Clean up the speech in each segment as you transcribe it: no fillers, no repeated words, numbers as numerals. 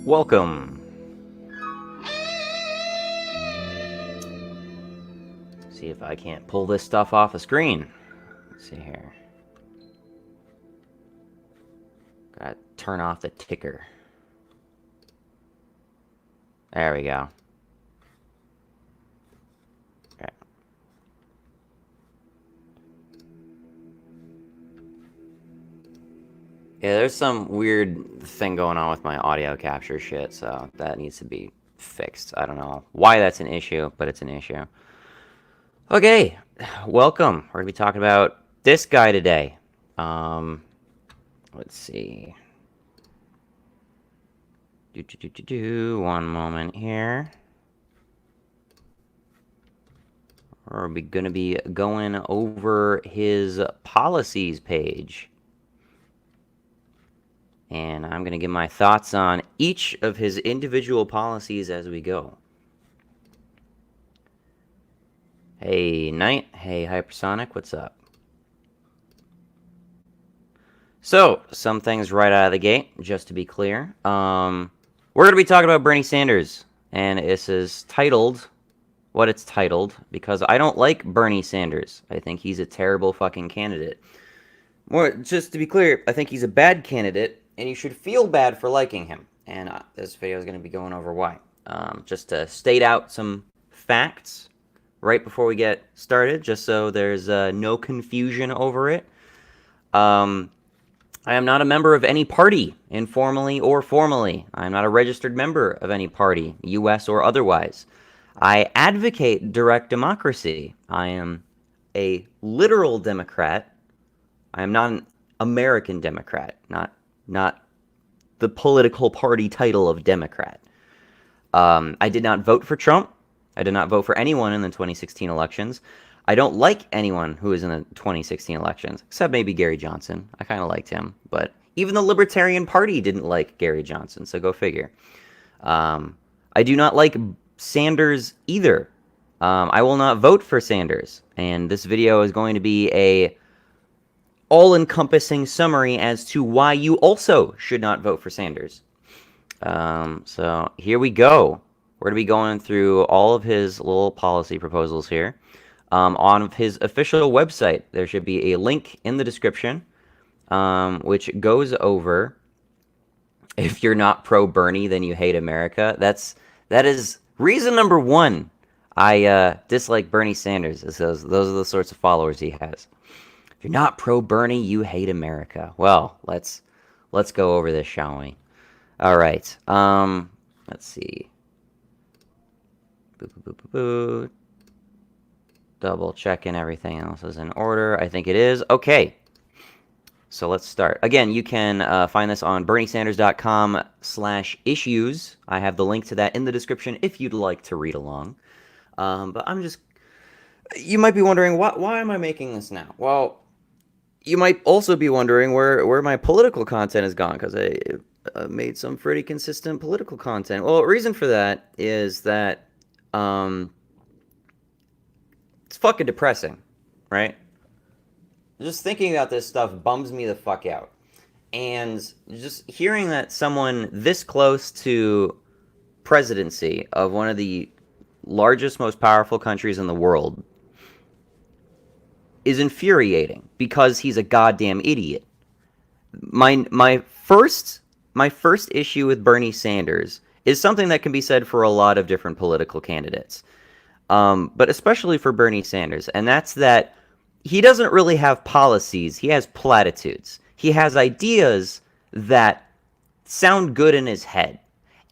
Welcome. See if I can't pull this stuff off the screen. Let's see here. Gotta turn off the ticker. There we go. Okay. Yeah, there's some weird thing going on with my audio capture shit, so that needs to be fixed. I don't know why that's an issue, but it's an issue. Okay, welcome. We're gonna be talking about this guy today. Let's see. One moment here. We're gonna be going over his policies page. And I'm going to give my thoughts on each of his individual policies as we go. Hey, Knight. Hey, Hypersonic. What's up? So, some things right out of the gate, just to be clear. We're going to be talking about Bernie Sanders. And this is titled what it's titled, because I don't like Bernie Sanders. I think he's a terrible fucking candidate. More, just to be clear, I think he's a bad candidate, and you should feel bad for liking him. And this video is going to be going over why. Just to state out some facts right before we get started, just so there's no confusion over it. I am not a member of any party, informally or formally. I am not a registered member of any party, U.S. or otherwise. I advocate direct democracy. I am a literal Democrat. I am not an American Democrat, not the political party title of Democrat. I did not vote for Trump. I did not vote for anyone in the 2016 elections. I don't like anyone who was in the 2016 elections, except maybe Gary Johnson. I kind of liked him, but even the Libertarian Party didn't like Gary Johnson, so go figure. I do not like Sanders either. I will not vote for Sanders, and this video is going to be a all-encompassing summary as to why you also should not vote for Sanders. So here we go. We're going to be going through all of his little policy proposals here. On his official website, there should be a link in the description, which goes over, if you're not pro-Bernie, then you hate America. That is reason number one I dislike Bernie Sanders. Those are the sorts of followers he has. If you're not pro-Bernie, you hate America. Well, let's go over this, shall we? All right. Let's see. Boop, boop, boop, boop, boop. Double checking everything else is in order. I think it is. Okay. So let's start. Again, you can find this on berniesanders.com/issues. I have the link to that in the description if you'd like to read along. But you might be wondering, why am I making this now? Well, you might also be wondering where my political content has gone, because I made some pretty consistent political content. Well, the reason for that is that it's fucking depressing, right? Just thinking about this stuff bums me the fuck out. And just hearing that someone this close to presidency of one of the largest, most powerful countries in the world is infuriating because he's a goddamn idiot. My first issue with Bernie Sanders is something that can be said for a lot of different political candidates, but especially for Bernie Sanders, and that's that he doesn't really have policies. He has platitudes. He has ideas that sound good in his head.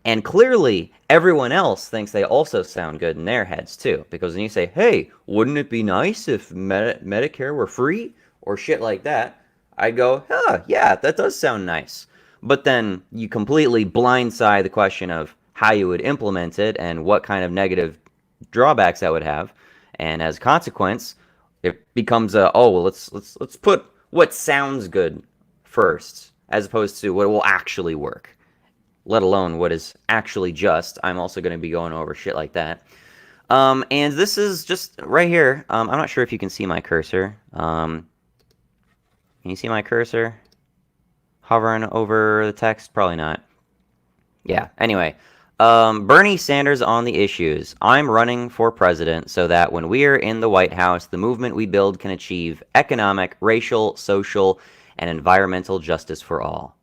And clearly, everyone else thinks they also sound good in their heads, too. Because when you say, hey, wouldn't it be nice if Medicare were free? Or shit like that, I'd go, yeah, that does sound nice. But then you completely blindside the question of how you would implement it and what kind of negative drawbacks that would have. And as a consequence, it becomes let's put what sounds good first, as opposed to what will actually work, let alone what is actually just. I'm also going to be going over shit like that. And this is just right here. I'm not sure if you can see my cursor. Can you see my cursor hovering over the text? Probably not. Yeah, anyway. Bernie Sanders on the issues. I'm running for president so that when we're in the White House, the movement we build can achieve economic, racial, social, and environmental justice for all.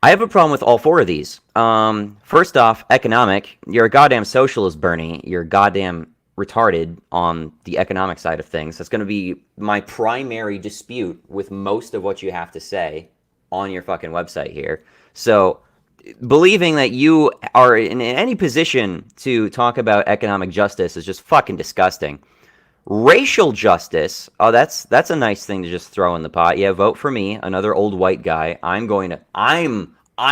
I have a problem with all four of these. First off, economic. You're a goddamn socialist, Bernie. You're goddamn retarded on the economic side of things. That's going to be my primary dispute with most of what you have to say on your fucking website here. So believing that you are in any position to talk about economic justice is just fucking disgusting. Racial justice, that's a nice thing to just throw in the pot. Yeah, vote for me, another old white guy. I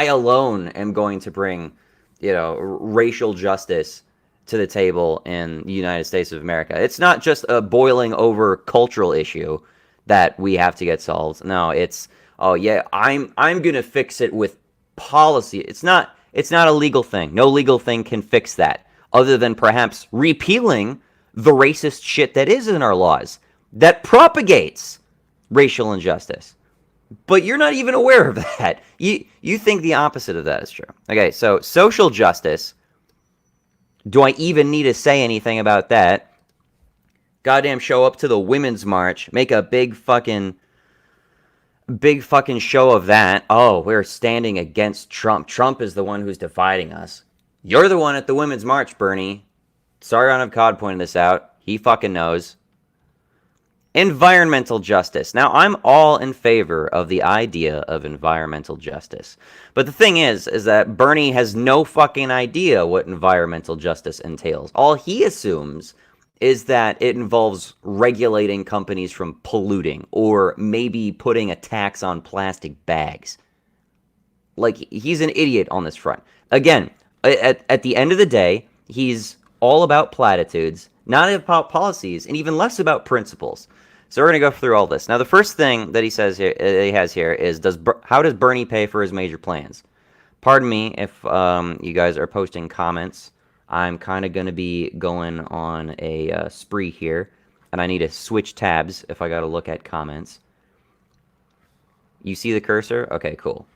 alone am going to bring, racial justice to the table in the United States of America. It's not just a boiling over cultural issue that we have to get solved. No, it's, I'm going to fix it with policy. It's not a legal thing. No legal thing can fix that, other than perhaps repealing the racist shit that is in our laws that propagates racial injustice. But you're not even aware of that. You think the opposite of that is true. Okay, so social justice. Do I even need to say anything about that? Goddamn, show up to the Women's March, make a big fucking show of that. Oh, we're standing against Trump. Trump is the one who's dividing us. You're the one at the Women's March, Bernie. Sargon of Cod pointed this out. He fucking knows. Environmental justice. Now, I'm all in favor of the idea of environmental justice. But the thing is that Bernie has no fucking idea what environmental justice entails. All he assumes is that it involves regulating companies from polluting, or maybe putting a tax on plastic bags. Like, he's an idiot on this front. Again, at the end of the day, he's all about platitudes, not about policies, and even less about principles. So we're going to go through all this. Now, the first thing that he has here is, how does Bernie pay for his major plans? Pardon me if you guys are posting comments. I'm kind of going to be going on a spree here, and I need to switch tabs if I got to look at comments. You see the cursor? Okay, cool.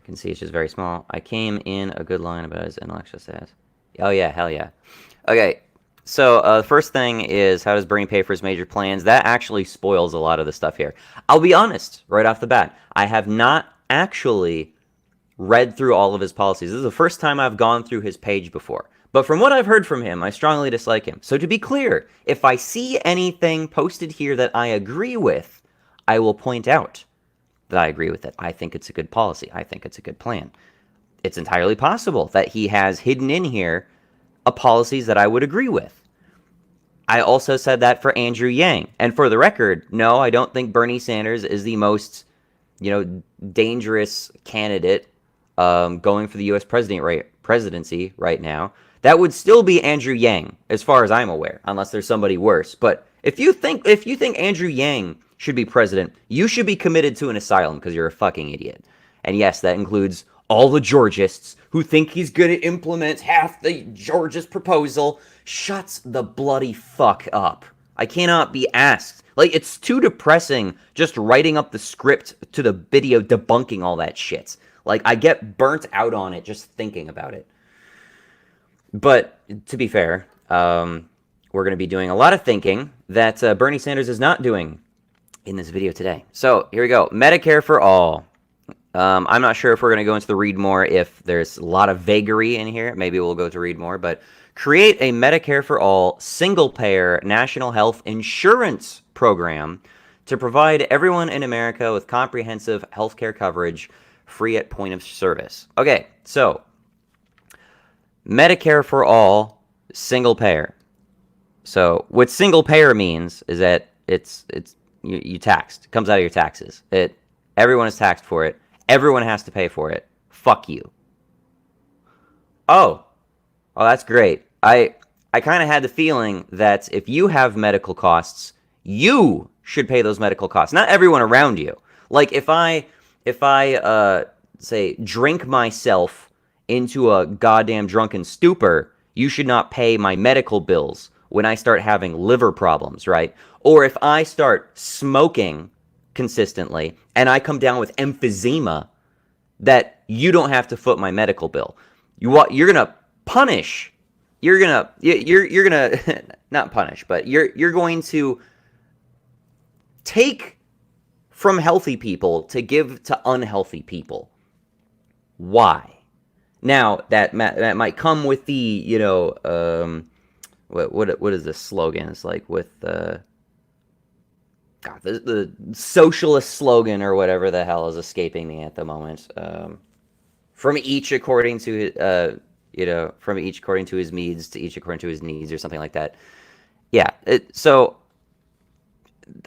You can see it's just very small. I came in a good line about his intellectual status. Oh yeah, hell yeah. Okay, so the first thing is, how does Bernie pay for his major plans? That actually spoils a lot of the stuff here. I'll be honest, right off the bat, I have not actually read through all of his policies. This is the first time I've gone through his page before. But from what I've heard from him, I strongly dislike him. So to be clear, if I see anything posted here that I agree with, I will point out that I agree with it. I think it's a good policy. I think it's a good plan. It's entirely possible that he has hidden in here policies that I would agree with. I also said that for Andrew Yang. And for the record, no, I don't think Bernie Sanders is the most, dangerous candidate going for the U.S. presidency right now. That would still be Andrew Yang, as far as I'm aware, unless there's somebody worse. But if you think Andrew Yang should be president, you should be committed to an asylum because you're a fucking idiot. And yes, that includes all the Georgists who think he's going to implement half the Georgist proposal. Shuts the bloody fuck up. I cannot be asked. Like, it's too depressing just writing up the script to the video debunking all that shit. Like, I get burnt out on it just thinking about it. But, to be fair, we're going to be doing a lot of thinking that Bernie Sanders is not doing in this video today. So, here we go. Medicare for all. I'm not sure if we're going to go into the read more if there's a lot of vagary in here. Maybe we'll go to read more, but create a Medicare for all single-payer national health insurance program to provide everyone in America with comprehensive healthcare coverage free at point of service. Okay, so Medicare for all single-payer. So what single-payer means is that it's you taxed. It comes out of your taxes. Everyone is taxed for it. Everyone has to pay for it. Fuck you. Oh, that's great. I kind of had the feeling that if you have medical costs, you should pay those medical costs. Not everyone around you. Like if I say drink myself into a goddamn drunken stupor, you should not pay my medical bills when I start having liver problems, right? Or if I start smoking consistently and I come down with emphysema, that you don't have to foot my medical bill. You're gonna punish. You're gonna not punish, but you're going to take from healthy people to give to unhealthy people. Why? Now that might come with the what is this slogan? It's like with the socialist slogan or whatever the hell is escaping me at the moment. From each according to from each according to his needs to each according to his needs or something like that. Yeah. So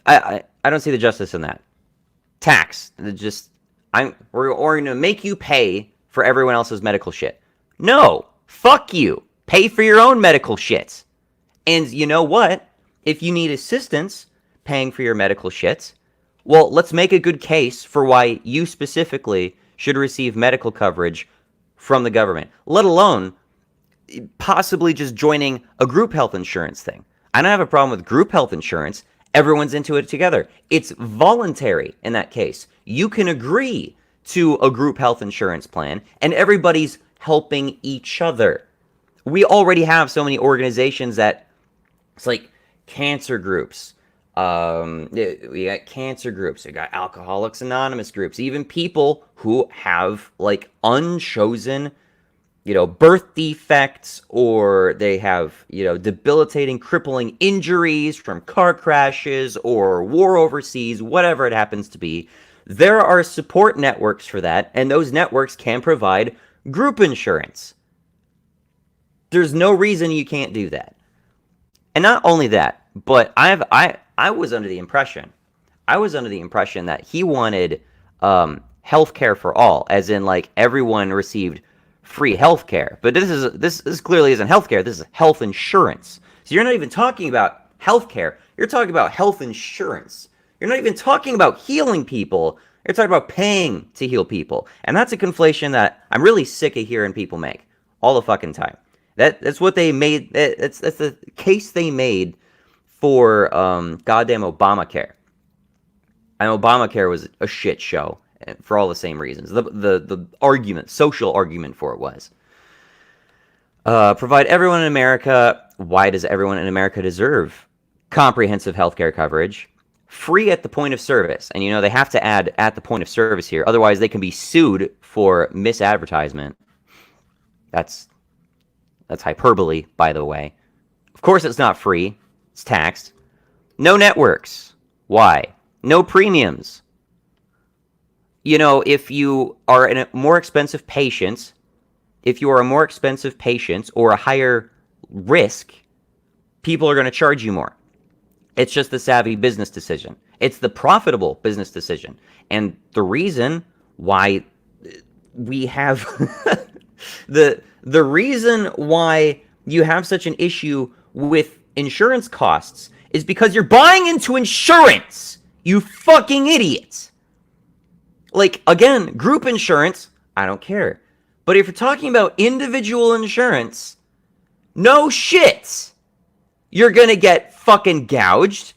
I don't see the justice in that. Tax. We're going to make you pay for everyone else's medical shit. No. Fuck you. Pay for your own medical shit. And you know what? If you need assistance paying for your medical shit, well, let's make a good case for why you specifically should receive medical coverage from the government, let alone possibly just joining a group health insurance thing. I don't have a problem with group health insurance. Everyone's into it together. It's voluntary in that case. You can agree to a group health insurance plan, and everybody's helping each other. We already have so many organizations that it's like cancer groups. We got cancer groups, we got Alcoholics Anonymous groups, even people who have like unchosen, birth defects, or they have, debilitating, crippling injuries from car crashes or war overseas, whatever it happens to be. There are support networks for that, and those networks can provide group insurance. There's no reason you can't do that. And not only that, but I was under the impression that he wanted healthcare for all, as in like everyone received free healthcare. But this clearly isn't healthcare. This is health insurance. So you're not even talking about healthcare. You're talking about health insurance. You're not even talking about healing people. You're talking about paying to heal people. And that's a conflation that I'm really sick of hearing people make all the fucking time. That's what they made. That's the case they made for goddamn Obamacare. And Obamacare was a shit show for all the same reasons. The argument, social argument for it was provide everyone in America. Why does everyone in America deserve comprehensive healthcare coverage? Free at the point of service. And they have to add at the point of service here. Otherwise, they can be sued for misadvertisement. That's hyperbole, by the way. Of course it's not free. It's taxed. No networks. Why? No premiums. If you are a more expensive patient, or a higher risk, people are going to charge you more. It's just the savvy business decision. It's the profitable business decision. And the reason why we have the reason why you have such an issue with insurance costs is because you're buying into insurance, you fucking idiots. Like, again, group insurance, I don't care. But if you're talking about individual insurance, no shit. You're gonna get fucking gouged.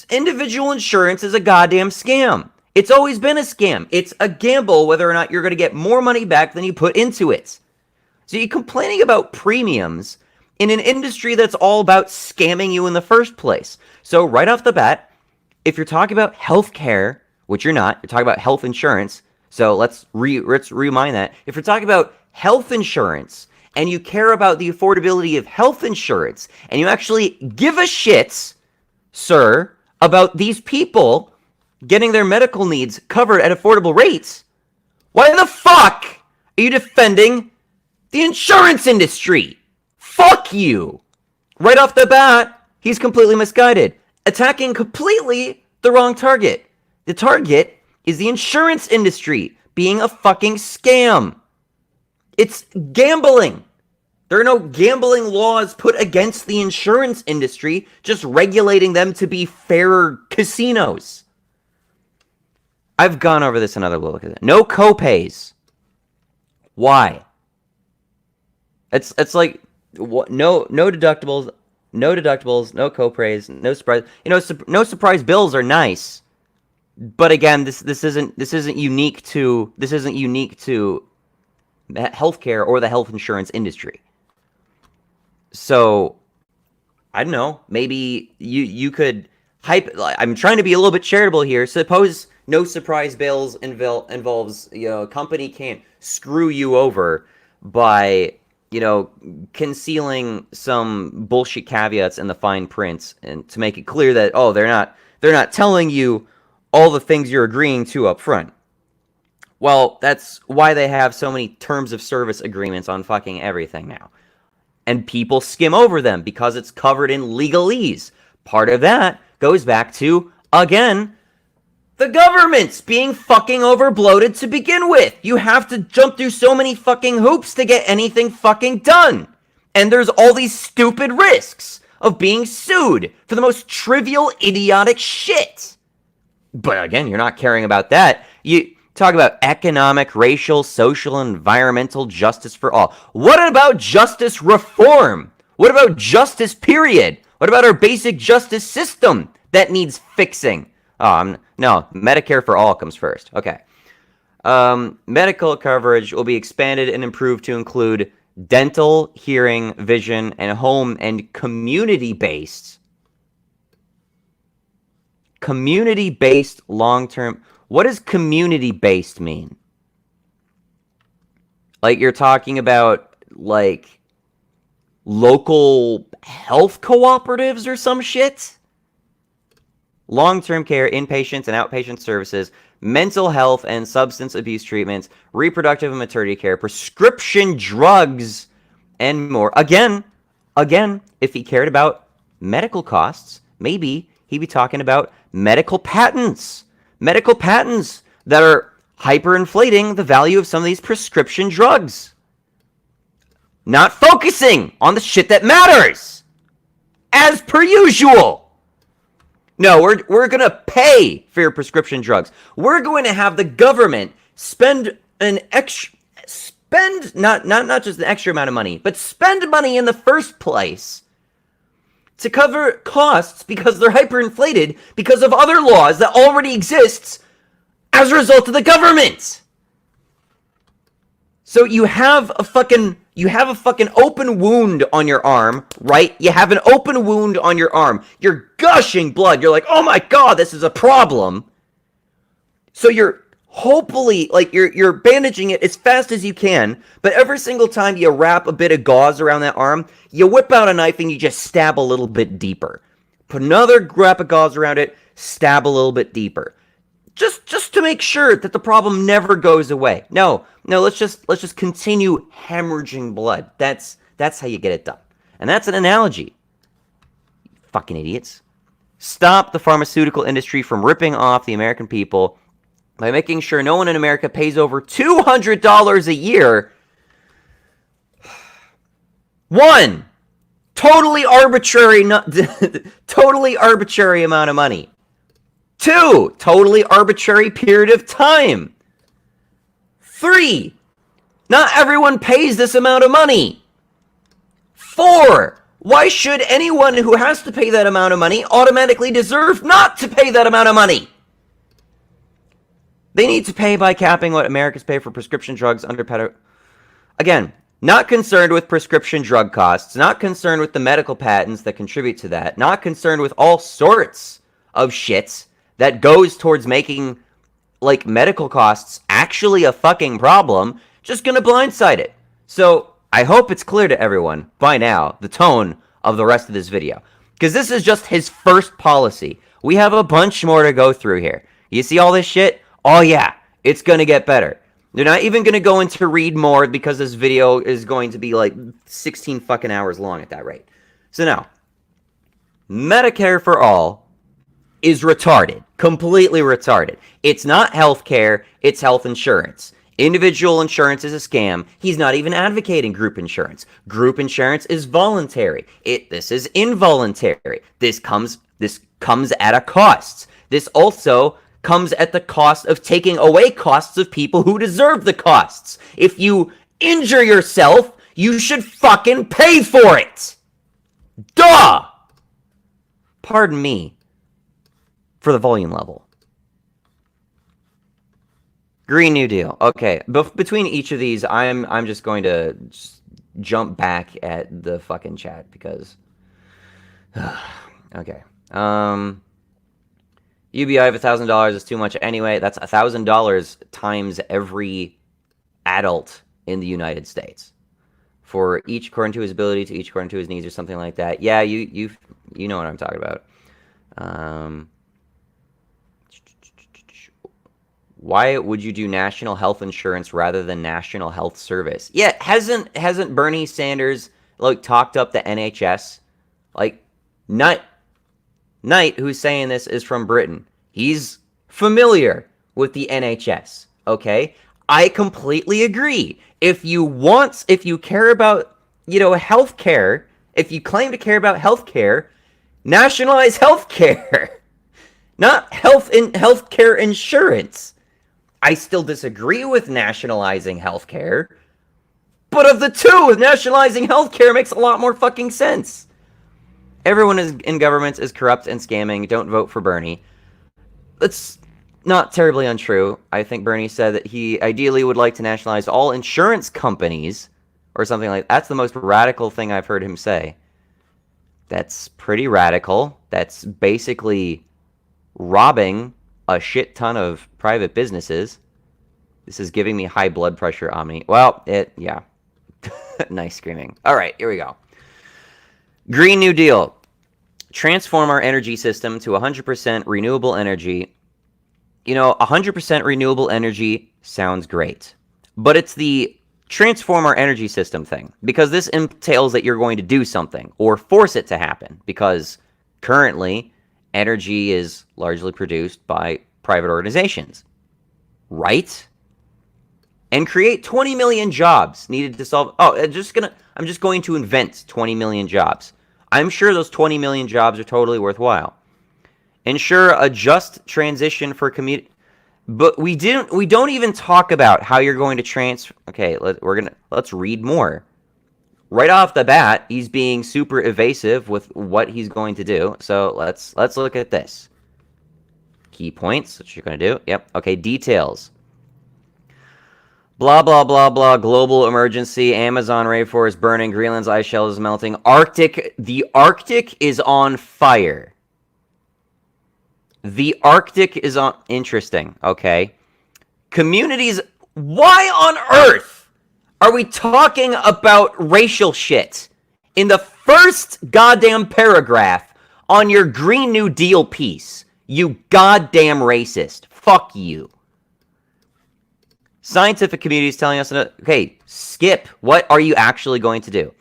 Individual insurance is a goddamn scam. It's always been a scam. It's a gamble whether or not you're gonna get more money back than you put into it. So you're complaining about premiums in an industry that's all about scamming you in the first place. So right off the bat, if you're talking about healthcare, which you're not, you're talking about health insurance. So let's remind that. If you're talking about health insurance and you care about the affordability of health insurance and you actually give a shit, sir, about these people getting their medical needs covered at affordable rates, why the fuck are you defending the insurance industry? Fuck you. Right off the bat, he's completely misguided. Attacking completely the wrong target. The target is the insurance industry being a fucking scam. It's gambling. There are no gambling laws put against the insurance industry, just regulating them to be fairer casinos. I've gone over this another look at it. No copays. Why? It's like what? No deductibles, no copays, no surprise. No surprise bills are nice, but again, this isn't unique to healthcare or the health insurance industry. So I don't know. Maybe you could hype. I'm trying to be a little bit charitable here. Suppose no surprise bills involves a company can't screw you over by concealing some bullshit caveats in the fine print and to make it clear that they're not telling you all the things you're agreeing to up front. Well, that's why they have so many terms of service agreements on fucking everything now. And people skim over them because it's covered in legalese. Part of that goes back to, again, the government's being fucking overbloated to begin with. You have to jump through so many fucking hoops to get anything fucking done. And there's all these stupid risks of being sued for the most trivial, idiotic shit. But again, you're not caring about that. You talk about economic, racial, social, and environmental justice for all. What about justice reform? What about justice, period? What about our basic justice system that needs fixing? No, Medicare for all comes first. Okay. Medical coverage will be expanded and improved to include dental, hearing, vision, and home and community-based long-term. What does community-based mean? Like you're talking about like local health cooperatives or some shit? Long-term care, inpatient and outpatient services, mental health and substance abuse treatments, reproductive and maternity care, prescription drugs, and more. Again, if he cared about medical costs, maybe he'd be talking about medical patents that are hyperinflating the value of some of these prescription drugs. Not focusing on the shit that matters, as per usual. No, we're going to pay for your prescription drugs. We're going to have the government spend not just an extra amount of money, but spend money in the first place to cover costs because they're hyperinflated because of other laws that already exist as a result of the government. So you have a fucking open wound on your arm, right? You have an open wound on your arm. You're gushing blood. You're like, oh my God, this is a problem. So you're hopefully, like, you're bandaging it as fast as you can, but every single time you wrap a bit of gauze around that arm, you whip out a knife and you just stab a little bit deeper. Put another wrap of gauze around it, stab a little bit deeper. Just to make sure that the problem never goes away. No, let's just continue hemorrhaging blood. That's how you get it done. And that's an analogy. fucking idiots. Stop the pharmaceutical industry from ripping off the American people by making sure no one in America pays over $200 a year. One, totally arbitrary amount of money. Two, totally arbitrary period of time. Three, not everyone pays this amount of money. Four, why should anyone who has to pay that amount of money automatically deserve not to pay that amount of money? They need to pay by capping what Americans pay for prescription drugs under Again, not concerned with prescription drug costs, not concerned with the medical patents that contribute to that, not concerned with all sorts of shit that goes towards making, like, medical costs actually a fucking problem, just gonna blindside it. So, I hope it's clear to everyone, by now, the tone of the rest of this video. Because this is just his first policy. We have a bunch more to go through here. You see all this shit? Oh yeah, it's gonna get better. They're not even gonna go into read more because this video is going to be like 16 fucking hours long at that rate. So now, Medicare for all is retarded. Completely retarded. It's not healthcare, it's health insurance. Individual insurance is a scam. He's not even advocating group insurance. Group insurance is voluntary. This is involuntary. This comes at a cost. This also comes at the cost of taking away costs of people who deserve the costs. If you injure yourself, you should fucking pay for it. Duh! Pardon me for the volume level. Green New Deal. Okay, between each of these, I'm just going to jump back at the fucking chat because... okay. UBI of $1,000 is too much anyway. That's $1,000 times every adult in the United States. For each according to his ability, to each according to his needs, or something like that. Yeah, you know what I'm talking about. Why would you do national health insurance rather than national health service? Yeah, hasn't Bernie Sanders like talked up the NHS? Like, Knight, who's saying this, is from Britain. He's familiar with the NHS, okay? I completely agree. If you care about, healthcare, if you claim to care about healthcare, nationalize healthcare. Not healthcare insurance. I still disagree with nationalizing healthcare, but of the two, nationalizing healthcare makes a lot more fucking sense. Everyone in governments is corrupt and scamming. Don't vote for Bernie. That's not terribly untrue. I think Bernie said that he ideally would like to nationalize all insurance companies or something like that. That's the most radical thing I've heard him say. That's pretty radical. That's basically robbing a shit ton of private businesses. This is giving me high blood pressure, Omni. Well, yeah. Nice screaming. All right, here we go. Green New Deal. Transform our energy system to 100% renewable energy. 100% renewable energy sounds great. But it's the transform our energy system thing. Because this entails that you're going to do something or force it to happen. Because currently, energy is largely produced by private organizations. Right? And create 20 million jobs needed to solve... Oh, I'm just going to invent 20 million jobs. I'm sure those 20 million jobs are totally worthwhile. Ensure a just transition for community... But we don't even talk about how you're going to transfer... Okay, let's read more. Right off the bat, he's being super evasive with what he's going to do. So let's look at this. Key points, what you're going to do. Yep, okay, details. Blah, blah, blah, blah, global emergency, Amazon rainforest burning, Greenland's ice shelf is melting, the Arctic is on fire. The Arctic is on... Interesting, okay. Communities... Why on earth are we talking about racial shit in the first goddamn paragraph on your Green New Deal piece? You goddamn racist. Fuck you. Scientific community is telling us, okay, skip. What are you actually going to do?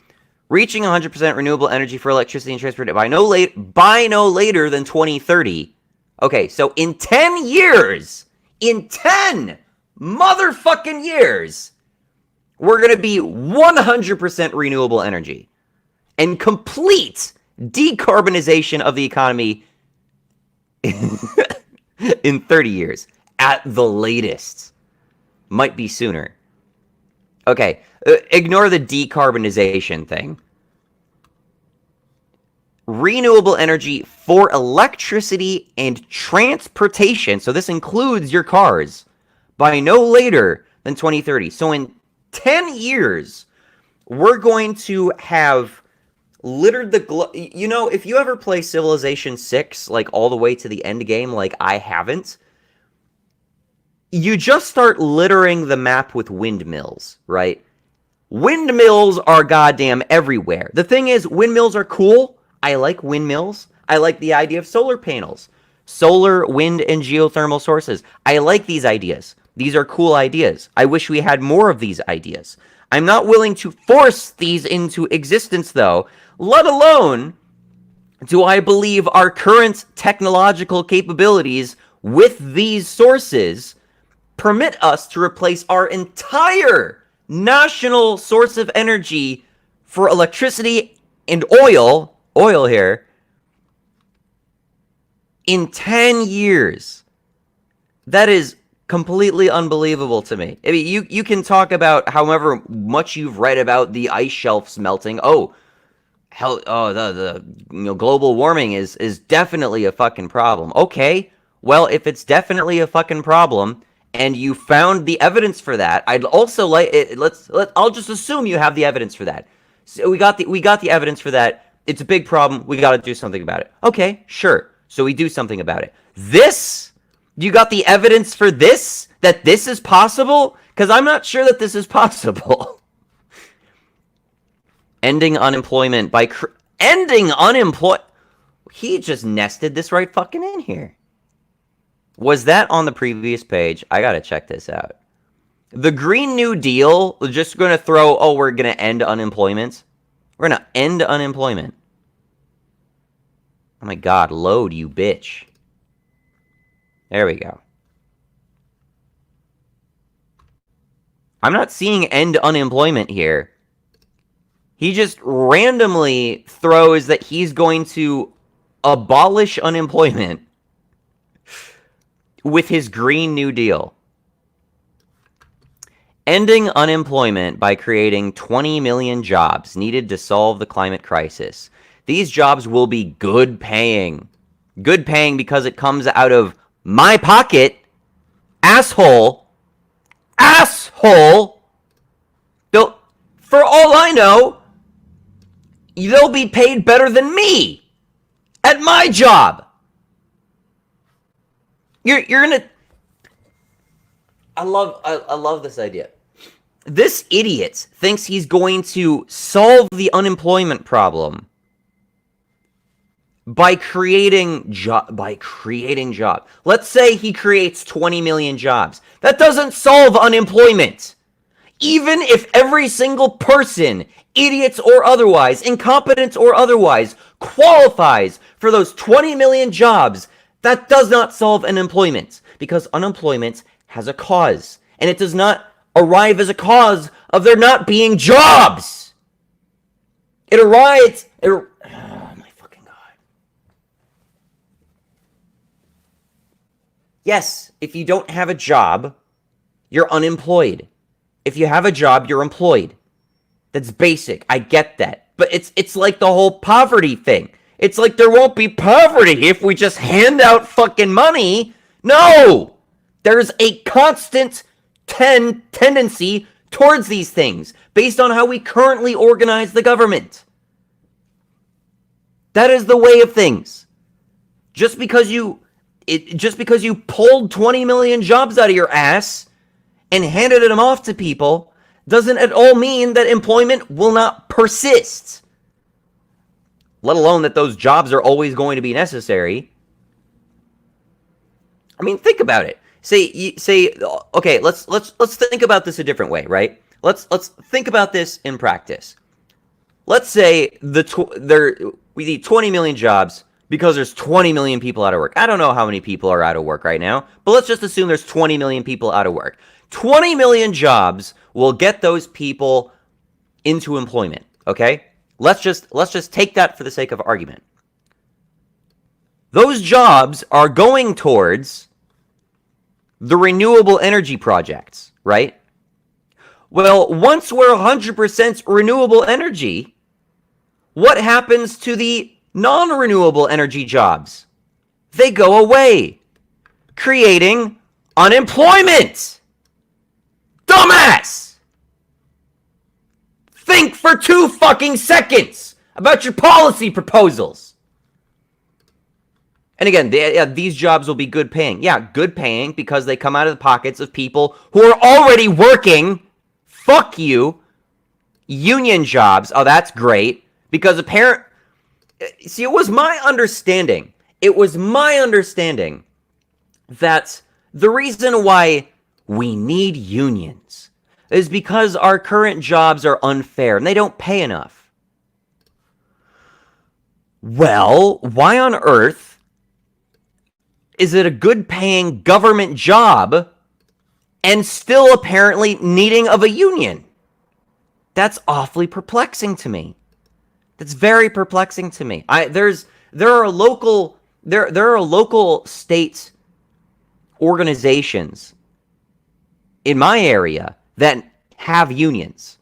reaching 100% renewable energy for electricity and transport by no later than 2030. Okay, so in 10 years, in 10 motherfucking years, we're going to be 100% renewable energy and complete decarbonization of the economy in 30 years at the latest. Might be sooner. Okay, ignore the decarbonization thing. Renewable energy for electricity and transportation, so this includes your cars, by no later than 2030. So in 10 years, we're going to have littered the globe. You know, if you ever play Civilization 6, like all the way to the end game, like I haven't, you just start littering the map with windmills, right? Windmills are goddamn everywhere. The thing is, windmills are cool. I like windmills. I like the idea of solar panels. Solar, wind, and geothermal sources. I like these ideas. These are cool ideas. I wish we had more of these ideas. I'm not willing to force these into existence, though, let alone do I believe our current technological capabilities with these sources permit us to replace our entire national source of energy for electricity and oil here, in 10 years. That is completely unbelievable to me. I mean, you can talk about however much you've read about the ice shelves melting. The global warming is definitely a fucking problem. Okay, well, if it's definitely a fucking problem, and you found the evidence for that, I'd also like it. I'll just assume you have the evidence for that. So we got the evidence for that. It's a big problem. We got to do something about it. Okay, sure. So we do something about it. You got the evidence for this? That this is possible? Because I'm not sure that this is possible. Ending unemployment by He just nested this right fucking in here. Was that on the previous page? I gotta check this out. The Green New Deal, just gonna throw, we're gonna end unemployment. We're gonna end unemployment. Oh my god, load, you bitch. There we go. I'm not seeing end unemployment here. He just randomly throws that he's going to abolish unemployment with his Green New Deal. Ending unemployment by creating 20 million jobs needed to solve the climate crisis. These jobs will be good paying. Good paying because it comes out of my pocket. Asshole. Asshole. For all I know, they'll be paid better than me at my job. You're gonna... I love this idea. This idiot thinks he's going to solve the unemployment problem by creating jobs. Let's say he creates 20 million jobs. That doesn't solve unemployment. Even if every single person, idiots or otherwise, incompetent or otherwise, qualifies for those 20 million jobs, that does not solve unemployment, because unemployment has a cause, and it does not arrive as a cause of there not being jobs. It arrives... oh my fucking god. Yes, if you don't have a job, you're unemployed. If you have a job, you're employed. That's basic. I get that. But it's like the whole poverty thing. It's like there won't be poverty if we just hand out fucking money. No! There's a constant tendency towards these things based on how we currently organize the government. That is the way of things. Just because you pulled 20 million jobs out of your ass and handed them off to people doesn't at all mean that employment will not persist. Let alone that those jobs are always going to be necessary. I mean, think about it. Okay, let's think about this a different way, right? Let's think about this in practice. let's say we need 20 million jobs because there's 20 million people out of work. I don't know how many people are out of work right now, but let's just assume there's 20 million people out of work. 20 million jobs will get those people into employment, okay? Let's just take that for the sake of argument. Those jobs are going towards the renewable energy projects, right? Well, once we're 100% renewable energy, what happens to the non-renewable energy jobs? They go away, creating unemployment. Dumbass! Think for 2 fucking seconds about your policy proposals. And again, these jobs will be good paying. Yeah, good paying because they come out of the pockets of people who are already working. Fuck you. Union jobs. Oh, that's great. Because see, it was my understanding that the reason why we need unions is because our current jobs are unfair and they don't pay enough. Well, why on earth is it a good paying government job and still apparently needing of a union? That's awfully perplexing to me. That's very perplexing to me. There are local state organizations in my area that have unions.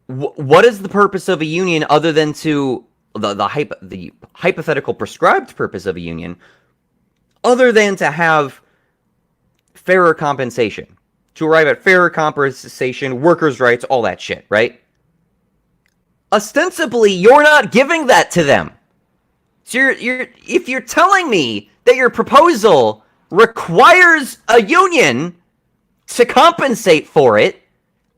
What is the purpose of a union other than to the hypothetical prescribed purpose of a union, other than to have fairer compensation, to arrive at fairer compensation, workers' rights, all that shit, right? Ostensibly, you're not giving that to them. So if you're telling me that your proposal requires a union to compensate for it,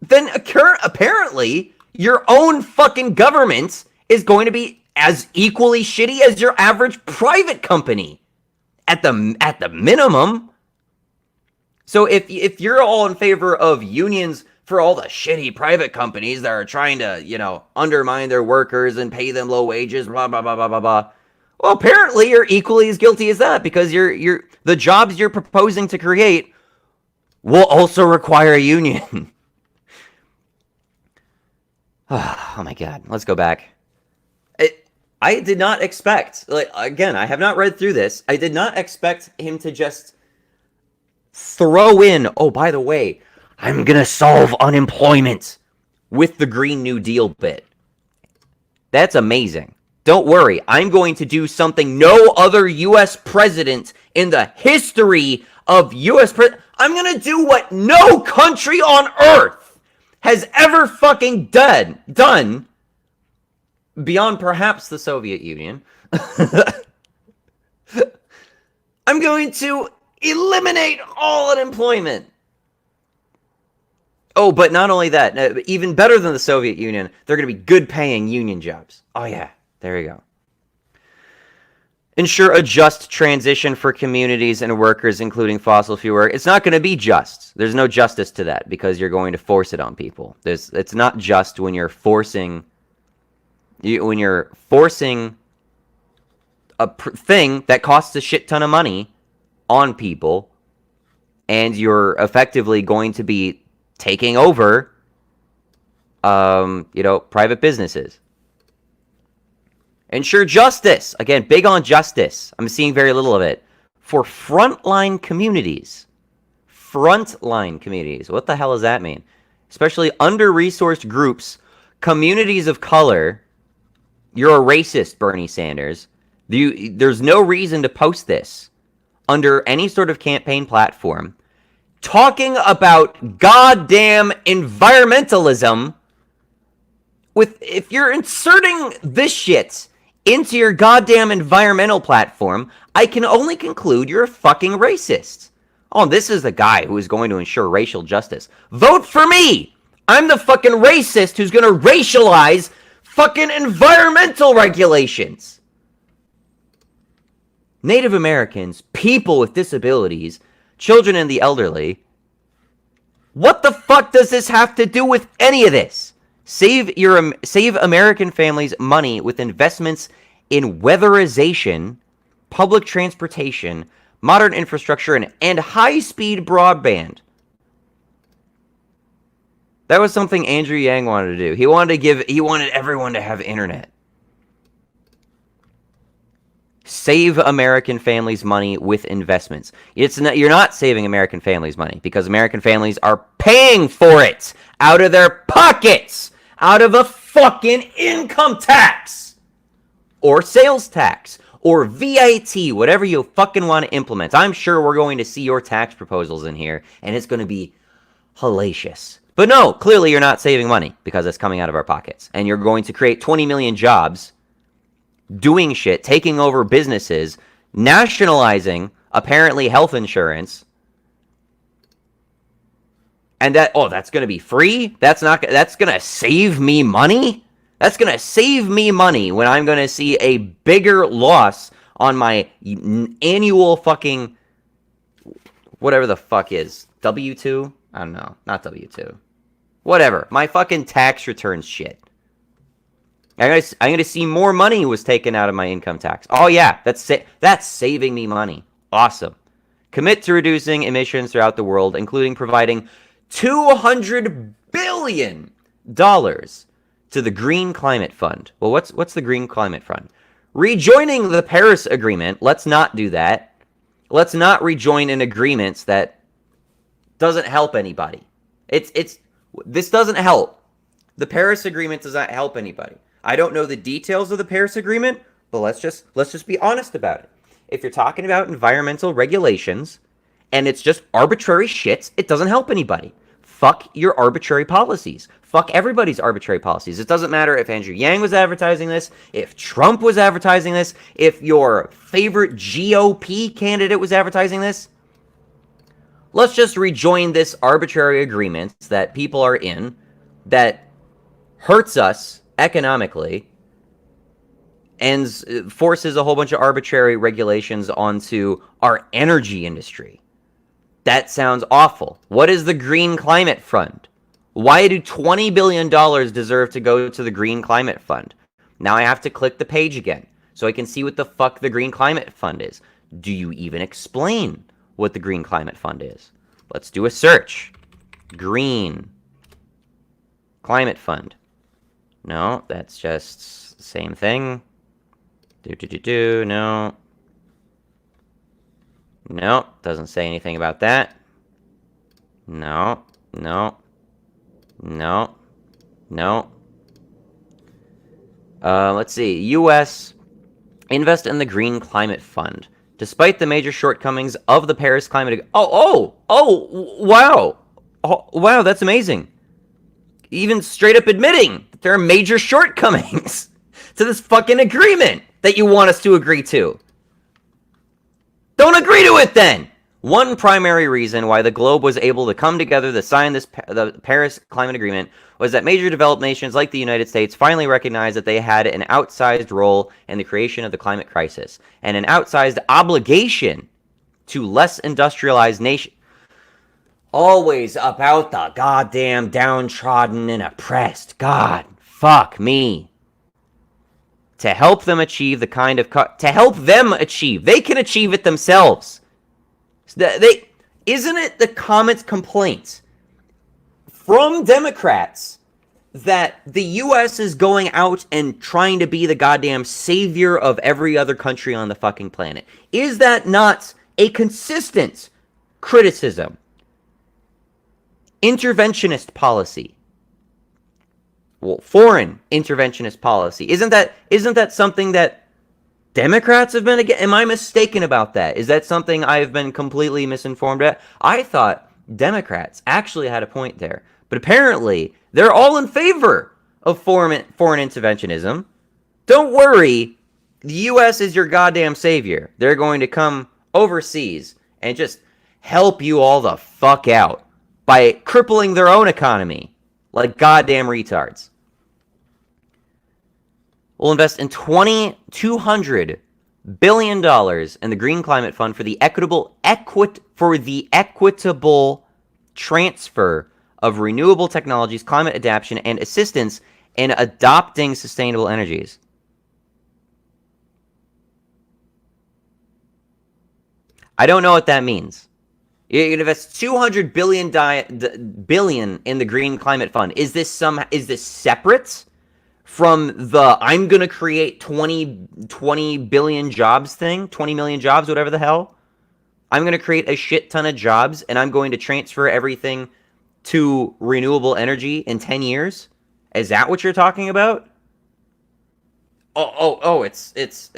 then apparently your own fucking government is going to be as equally shitty as your average private company at the minimum. So if you're all in favor of unions for all the shitty private companies that are trying to, undermine their workers and pay them low wages, blah blah blah blah blah blah, well, apparently you're equally as guilty as that, because the jobs you're proposing to create will also require a union. Oh my god, let's go back. I did not expect, again, I have not read through this. I did not expect him to just throw in, oh, by the way, I'm gonna solve unemployment with the Green New Deal bit. That's amazing. Don't worry, I'm going to do something no other U.S. president in the history of U.S. I'm gonna do what no country on earth has ever fucking done beyond perhaps the Soviet Union. I'm going to eliminate all unemployment. Oh, but not only that, even better than the Soviet Union, they're going to be good paying union jobs. Oh yeah, there you go. Ensure a just transition for communities and workers, including fossil fuel work. It's not going to be just. There's no justice to that, because you're going to force it on people. It's not just when you're forcing a thing that costs a shit ton of money on people, and you're effectively going to be taking over, private businesses. Ensure justice. Again, big on justice. I'm seeing very little of it. For frontline communities. Frontline communities. What the hell does that mean? Especially under-resourced groups, communities of color. You're a racist, Bernie Sanders. There's no reason to post this under any sort of campaign platform. Talking about goddamn environmentalism, if you're inserting this shit into your goddamn environmental platform, I can only conclude you're a fucking racist. Oh, this is the guy who is going to ensure racial justice. Vote for me! I'm the fucking racist who's going to racialize fucking environmental regulations. Native Americans, people with disabilities, children and the elderly. What the fuck does this have to do with any of this? Save American families money with investments in weatherization, public transportation, modern infrastructure, and high-speed broadband. That was something Andrew Yang wanted to do. He wanted everyone to have internet. Save American families money with investments. You're not saving American families money because American families are paying for it out of their pockets, out of a fucking income tax or sales tax or VAT, whatever you fucking want to implement. I'm sure we're going to see your tax proposals in here, and it's going to be hellacious. But no, clearly you're not saving money because it's coming out of our pockets, and you're going to create 20 million jobs doing shit, taking over businesses, nationalizing, apparently, health insurance. And that's going to be free? That's going to save me money? That's going to save me money when I'm going to see a bigger loss on my annual fucking whatever the fuck is. W-2? I don't know. Not W-2. Whatever. My fucking tax returns shit. I'm gonna see more money was taken out of my income tax. Oh yeah, that's saving me money. Awesome. Commit to reducing emissions throughout the world, including providing $200 billion to the Green Climate Fund. Well, what's the Green Climate Fund? Rejoining the Paris Agreement. Let's not do that. Let's not rejoin an agreement that doesn't help anybody. This doesn't help. The Paris Agreement does not help anybody. I don't know the details of the Paris Agreement, but let's just be honest about it. If you're talking about environmental regulations and it's just arbitrary shit, it doesn't help anybody. Fuck your arbitrary policies. Fuck everybody's arbitrary policies. It doesn't matter if Andrew Yang was advertising this, if Trump was advertising this, if your favorite GOP candidate was advertising this. Let's just rejoin this arbitrary agreement that people are in that hurts us economically and forces a whole bunch of arbitrary regulations onto our energy industry. That sounds awful. What is the Green Climate Fund? Why do $20 billion deserve to go to the Green Climate Fund? Now I have to click the page again so I can see what the fuck the Green Climate Fund is. Do you even explain what the Green Climate Fund is? Let's do a search. Green Climate Fund. No, that's just the same thing. No. No, doesn't say anything about that. No. Let's see. U.S. invest in the Green Climate Fund. Despite the major shortcomings of the Paris Climate... Wow. Wow, that's amazing. Even straight up admitting that there are major shortcomings to this fucking agreement that you want us to agree to. Don't agree to it then! One primary reason why the globe was able to come together to sign the Paris Climate Agreement was that major developed nations like the United States finally recognized that they had an outsized role in the creation of the climate crisis and an outsized obligation to less industrialized nations. Always about the goddamn downtrodden and oppressed. God, fuck me. To help them achieve the kind of... They can achieve it themselves. Isn't it the common complaint from Democrats that the U.S. is going out and trying to be the goddamn savior of every other country on the fucking planet? Is that not a consistent criticism? Interventionist policy. Well, foreign interventionist policy. Isn't that something that Democrats have been against? Am I mistaken about that? Is that something I've been completely misinformed at? I thought Democrats actually had a point there. But apparently, they're all in favor of foreign interventionism. Don't worry, the U.S. is your goddamn savior. They're going to come overseas and just help you all the fuck out by crippling their own economy like goddamn retards. We'll invest in $200 billion in the Green Climate Fund for the equitable transfer of renewable technologies, climate adaptation, and assistance in adopting sustainable energies. I don't know what that means. You invest $200 billion in the Green Climate Fund. Is this separate from the I'm going to create 20 billion jobs thing? 20 million jobs, whatever the hell? I'm going to create a shit ton of jobs, and I'm going to transfer everything to renewable energy in 10 years? Is that what you're talking about? It's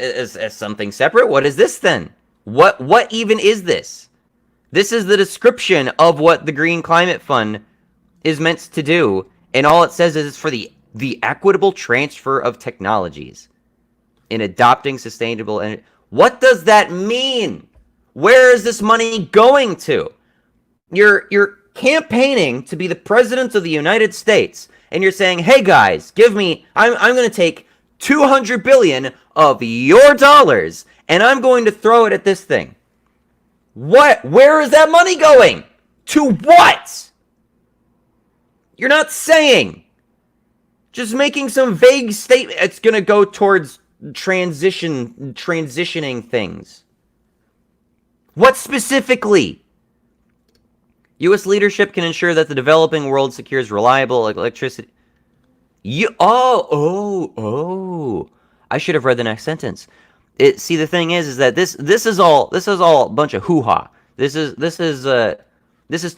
something separate? What is this then? What even is this? This is the description of what the Green Climate Fund is meant to do, and all it says is it's for the equitable transfer of technologies in adopting sustainable energy. What does that mean? Where is this money going to? You're campaigning to be the president of the United States, and you're saying, "Hey guys, I'm going to take 200 billion of your dollars, and I'm going to throw it at this thing." What? Where is that money going? To what? You're not saying. Just making some vague statement. It's going to go towards transitioning things. What specifically? U.S. leadership can ensure that the developing world secures reliable electricity. I should have read the next sentence. See, the thing is that this is all a bunch of hoo-ha. This is to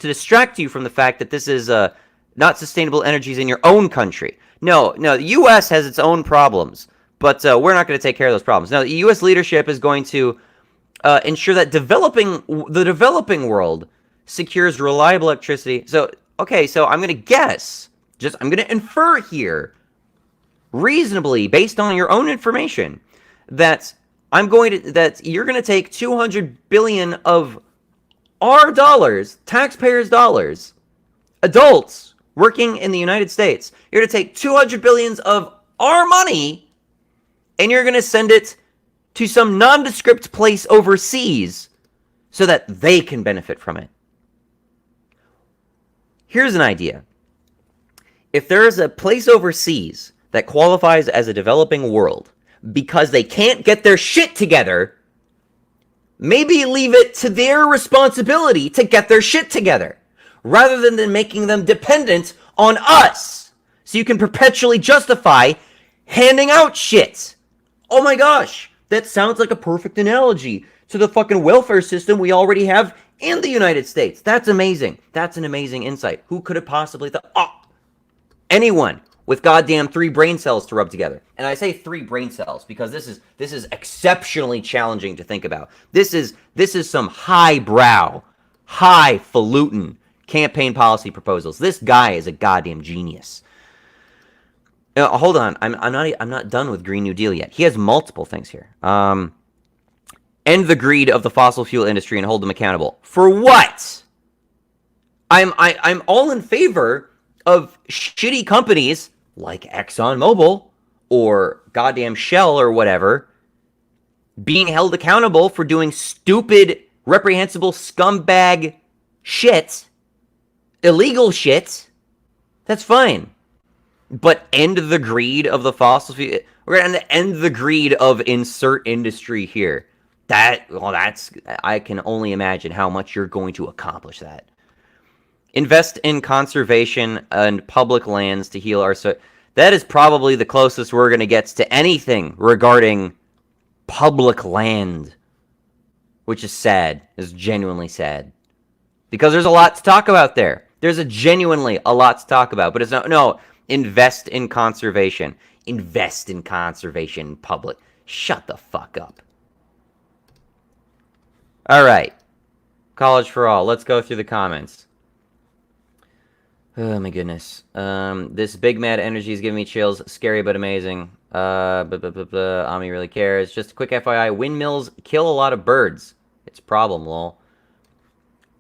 distract you from the fact that this is not sustainable energies in your own country. No, the U.S. has its own problems, but we're not going to take care of those problems. Now, the U.S. leadership is going to ensure that the developing world secures reliable electricity. So I'm going to guess, I'm going to infer here, reasonably based on your own information, that you're going to take 200 billion of our dollars, taxpayers' dollars, adults working in the United States. You're going to take 200 billions of our money, and you're going to send it to some nondescript place overseas so that they can benefit from it. Here's an idea. If there is a place overseas that qualifies as a developing world because they can't get their shit together, maybe leave it to their responsibility to get their shit together, rather than making them dependent on us, so you can perpetually justify handing out shit. Oh my gosh, that sounds like a perfect analogy to the fucking welfare system we already have in the United States. That's amazing. That's an amazing insight. Who could have possibly thought? Anyone with goddamn 3 brain cells to rub together. And I say 3 brain cells because this is exceptionally challenging to think about. This is some highbrow, highfalutin campaign policy proposals. This guy is a goddamn genius. Hold on, I'm not done with Green New Deal yet. He has multiple things here. End the greed of the fossil fuel industry and hold them accountable. For what? I'm all in favor of shitty companies like ExxonMobil or goddamn Shell or whatever being held accountable for doing stupid, reprehensible scumbag shit, illegal shit. That's fine. But end the greed of the fossil fuel. We're going to end the greed of insert industry here. I can only imagine how much you're going to accomplish that. Invest in conservation and public lands to heal our soil. That is probably the closest we're going to get to anything regarding public land, which is sad. Is genuinely sad. Because there's a lot to talk about there. There's genuinely a lot to talk about. But it's no, invest in conservation. Invest in conservation public. Shut the fuck up. All right. College for All. Let's go through the comments. Oh my goodness. This big mad energy is giving me chills. Scary but amazing. Ami really cares. Just a quick FYI. Windmills kill a lot of birds. It's a problem, lol.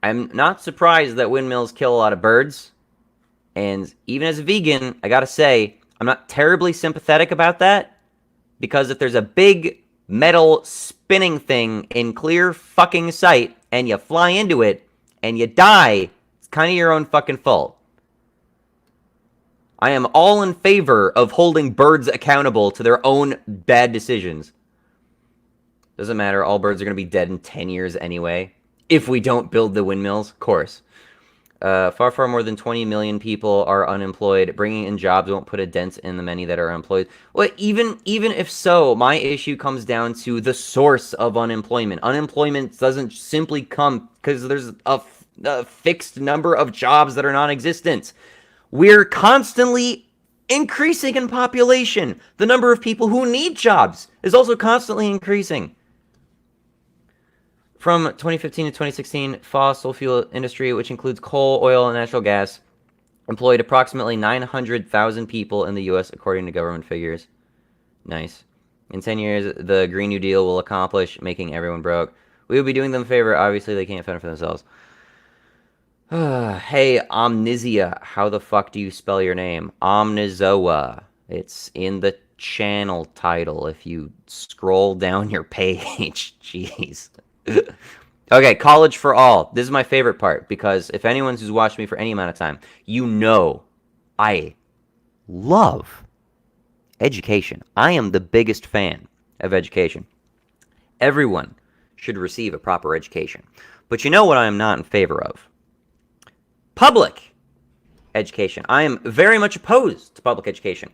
I'm not surprised that windmills kill a lot of birds. And even as a vegan, I gotta say, I'm not terribly sympathetic about that. Because if there's a big metal spinning thing in clear fucking sight, and you fly into it, and you die, it's kind of your own fucking fault. I am all in favor of holding birds accountable to their own bad decisions. Doesn't matter. All birds are going to be dead in 10 years anyway. If we don't build the windmills, of course. Far more than 20 million people are unemployed. Bringing in jobs won't put a dent in the many that are unemployed. Well, even if so, my issue comes down to the source of unemployment. Unemployment doesn't simply come because there's a fixed number of jobs that are non-existent. We're constantly increasing in population. The number of people who need jobs is also constantly increasing. From 2015 to 2016, fossil fuel industry, which includes coal, oil, and natural gas, employed approximately 900,000 people in the U.S., according to government figures. Nice. In 10 years, the Green New Deal will accomplish making everyone broke. We would be doing them a favor. Obviously, they can't fend for themselves. Hey, Omnisia, how the fuck do you spell your name? Omnizoa. It's in the channel title if you scroll down your page. Jeez. Okay, college for all. This is my favorite part because if anyone's who's watched me for any amount of time, you know I love education. I am the biggest fan of education. Everyone should receive a proper education. But you know what I am not in favor of? Public education. I am very much opposed to public education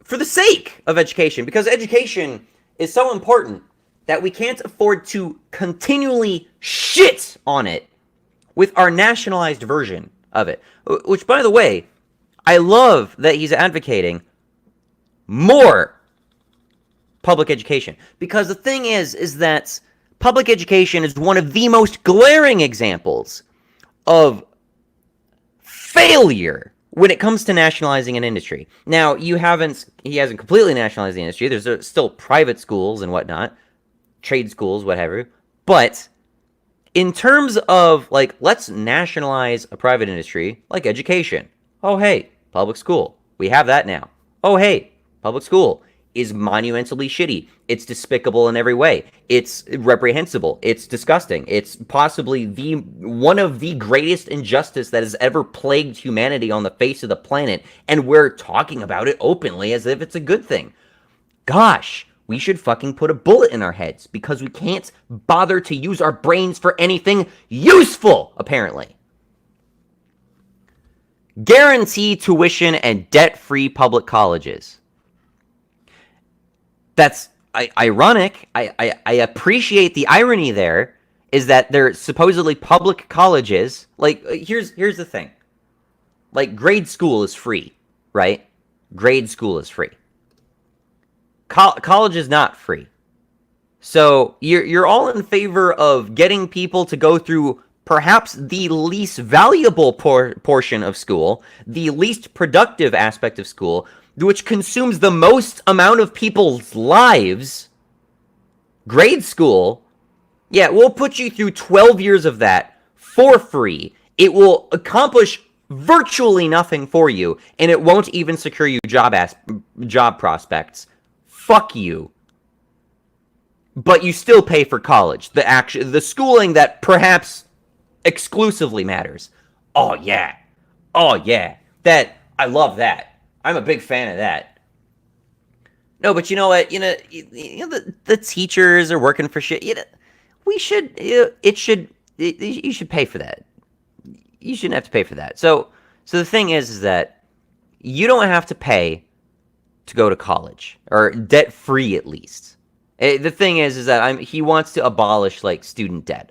for the sake of education, because education is so important that we can't afford to continually shit on it with our nationalized version of it. Which, by the way, I love that he's advocating more public education. Because the thing is that public education is one of the most glaring examples of failure when it comes to nationalizing an industry. Now, he hasn't completely nationalized the industry. There's still private schools and whatnot, trade schools, whatever. But in terms of, like, let's nationalize a private industry, like education. Oh, hey, public school. We have that now. Oh, hey, public school is monumentally shitty. It's despicable in every way. It's reprehensible. It's disgusting. It's possibly one of the greatest injustice that has ever plagued humanity on the face of the planet, and we're talking about it openly as if it's a good thing. Gosh, we should fucking put a bullet in our heads because we can't bother to use our brains for anything useful, apparently. Guarantee tuition and debt-free public colleges. That's ironic. I appreciate the irony there, is that they're supposedly public colleges. Like, here's the thing. Like, grade school is free, right? Grade school is free. College is not free. So you're all in favor of getting people to go through perhaps the least valuable portion of school, the least productive aspect of school, which consumes the most amount of people's lives. Grade school, yeah, we'll put you through 12 years of that for free. It will accomplish virtually nothing for you, and it won't even secure you job prospects. Fuck you. But you still pay for college, the schooling that perhaps exclusively matters. Oh yeah, that I love that. I'm a big fan of that. No, but you know what? You know the teachers are working for shit. You should pay for that. You shouldn't have to pay for that. So the thing is that you don't have to pay to go to college, or debt free at least. The thing is that he wants to abolish, like, student debt.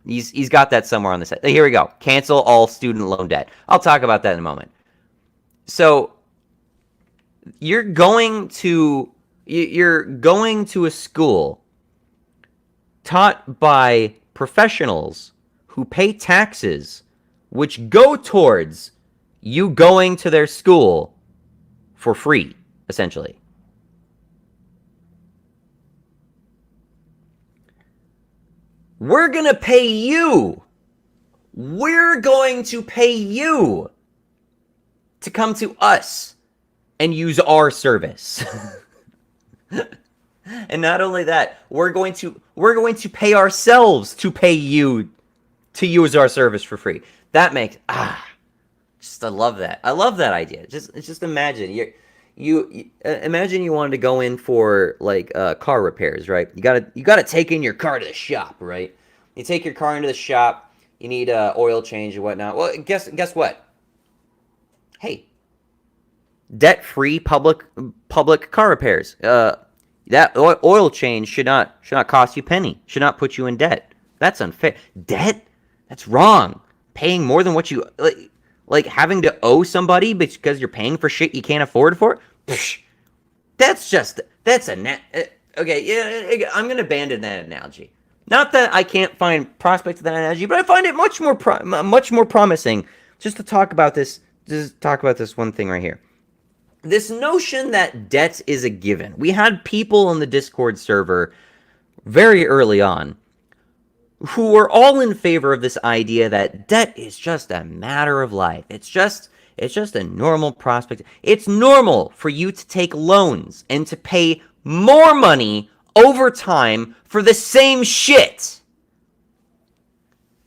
He's got that somewhere on the site. Here we go. Cancel all student loan debt. I'll talk about that in a moment. So you're going to a school taught by professionals who pay taxes, which go towards you going to their school for free, essentially. We're going to pay you. We're going to pay you to come to us and use our service. And not only that, we're going to pay ourselves to pay you to use our service for free. That makes Just I love that. I love that idea. Just imagine imagine you wanted to go in for like car repairs, right? You gotta take in your car to the shop, right? You take your car into the shop. You need oil change and whatnot. Well, guess what? Hey, debt-free public car repairs. That oil change should not cost you a penny. Should not put you in debt. That's unfair. Debt? That's wrong. Paying more than what you like having to owe somebody because you're paying for shit you can't afford for. Psh, that's a net. Okay, yeah, I'm gonna abandon that analogy. Not that I can't find prospects of that analogy, but I find it much more promising. Just to talk about this. Just talk about this one thing right here. This notion that debt is a given. We had people on the Discord server very early on who were all in favor of this idea that debt is just a matter of life. It's just a normal prospect. It's normal for you to take loans and to pay more money over time for the same shit,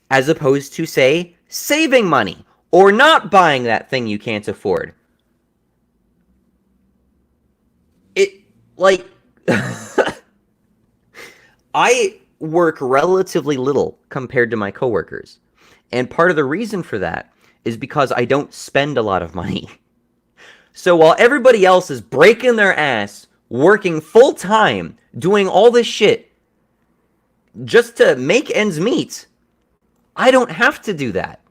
as opposed to, say, saving money or not buying that thing you can't afford. Like, I work relatively little compared to my coworkers. And part of the reason for that is because I don't spend a lot of money. So while everybody else is breaking their ass, working full time, doing all this shit just to make ends meet, I don't have to do that.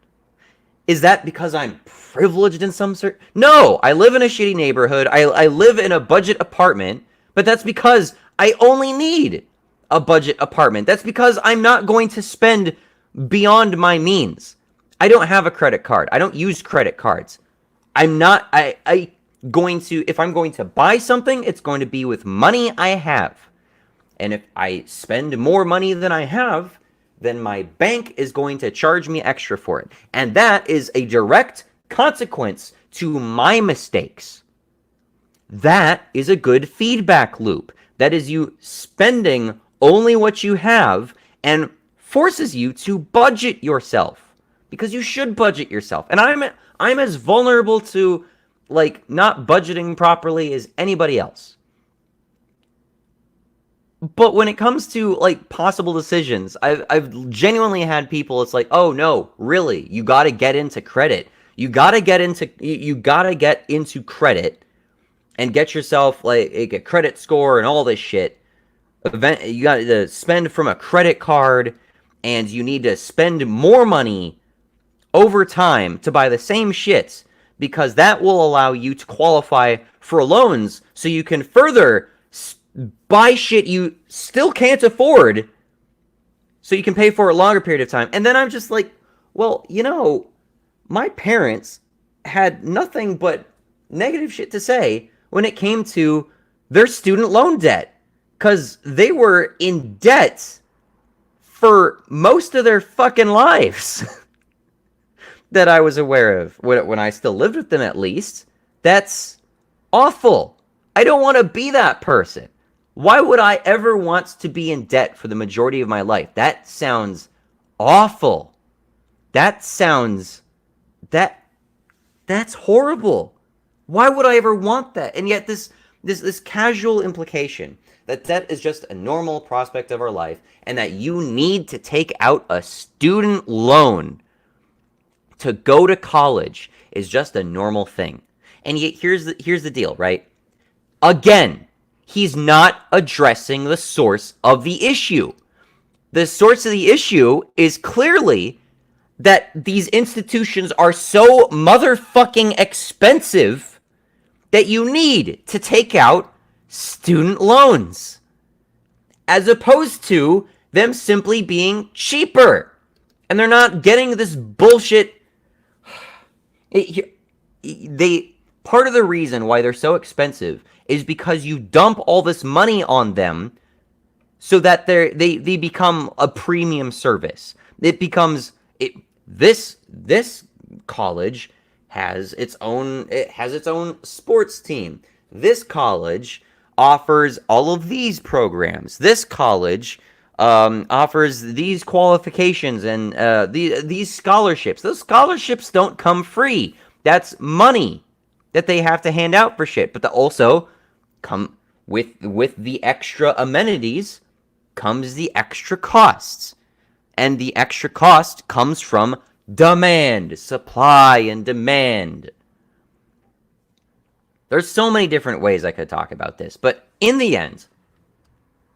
Is that because I'm privileged in some sort? No, I live in a shitty neighborhood. I live in a budget apartment. But that's because I only need a budget apartment. That's because I'm not going to spend beyond my means. I don't have a credit card. I don't use credit cards. I'm not, going to, if I'm going to buy something, it's going to be with money I have. And if I spend more money than I have, then my bank is going to charge me extra for it. And that is a direct consequence to my mistakes. That is a good feedback loop. That is you spending only what you have and forces you to budget yourself, because you should budget yourself. And I'm as vulnerable to like not budgeting properly as anybody else. But when it comes to like possible decisions, I've genuinely had people, it's like, oh no, really, you got to get into credit. You got to get into credit and get yourself like a credit score and all this shit. You got to spend from a credit card, and you need to spend more money over time to buy the same shit, because that will allow you to qualify for loans so you can further buy shit you still can't afford so you can pay for a longer period of time. And then I'm just like, well, my parents had nothing but negative shit to say when it came to their student loan debt, because they were in debt for most of their fucking lives that I was aware of when I still lived with them, at least. That's awful. I don't want to be that person. Why would I ever want to be in debt for the majority of my life? That sounds awful. That's horrible. Why would I ever want that? And yet this casual implication that debt is just a normal prospect of our life, and that you need to take out a student loan to go to college is just a normal thing. And yet here's the deal, right? Again, he's not addressing the source of the issue. The source of the issue is clearly that these institutions are so motherfucking expensive that you need to take out student loans, as opposed to them simply being cheaper. And they're not getting this bullshit. Part of the reason why they're so expensive is because you dump all this money on them so that they become a premium service. It becomes this college has its own sports team. This college offers all of these programs. This college offers these qualifications and these scholarships. Those scholarships don't come free. That's money that they have to hand out for shit. But also come with the extra amenities comes the extra costs. And the extra cost comes from demand, supply and demand. There's so many different ways I could talk about this, but in the end,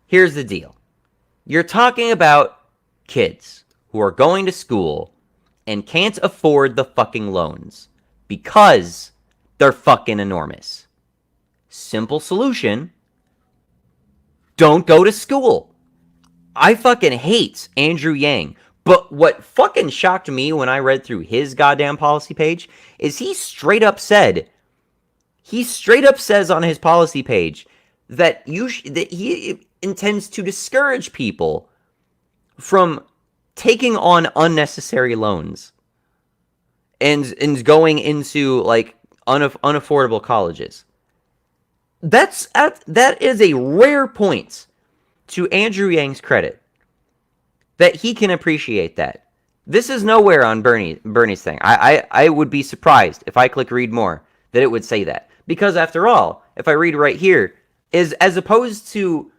here's the deal. You're talking about kids who are going to school and can't afford the fucking loans because they're fucking enormous. Simple solution: don't go to school. I fucking hate Andrew Yang, but what fucking shocked me when I read through his goddamn policy page is he straight up says on his policy page that he intends to discourage people from taking on unnecessary loans and going into like unaffordable colleges. That is a rare point to Andrew Yang's credit that he can appreciate that. This is nowhere on Bernie's thing. I would be surprised if I click read more that it would say that. Because after all, if I read right here, is as opposed to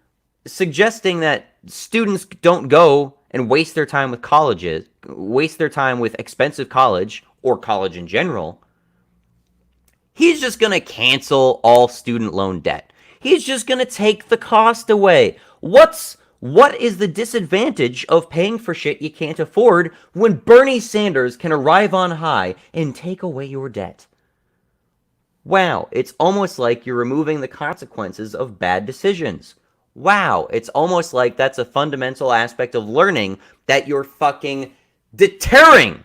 suggesting that students don't go and waste their time with colleges, waste their time with expensive college or college in general, he's just going to cancel all student loan debt. He's just going to take the cost away. What is the disadvantage of paying for shit you can't afford when Bernie Sanders can arrive on high and take away your debt? Wow, it's almost like you're removing the consequences of bad decisions. Wow, it's almost like that's a fundamental aspect of learning that you're fucking deterring.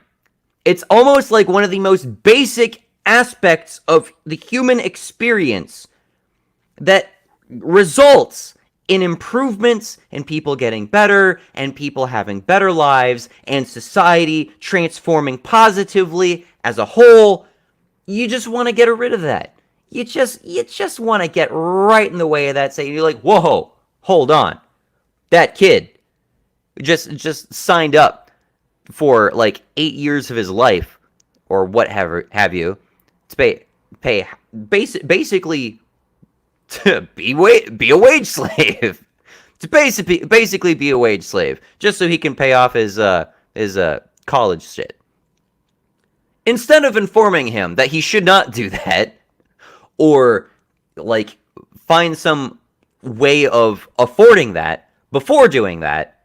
It's almost like one of the most basic aspects of the human experience that results in improvements and people getting better and people having better lives and society transforming positively as a whole. You just want to get rid of that. You just want to get right in the way of that. Saying you're like, whoa, hold on, that kid just signed up for like 8 years of his life or whatever have you to pay basically to be a wage slave. To basically be a wage slave just so he can pay off his college shit. Instead of informing him that he should not do that, or like find some way of affording that before doing that,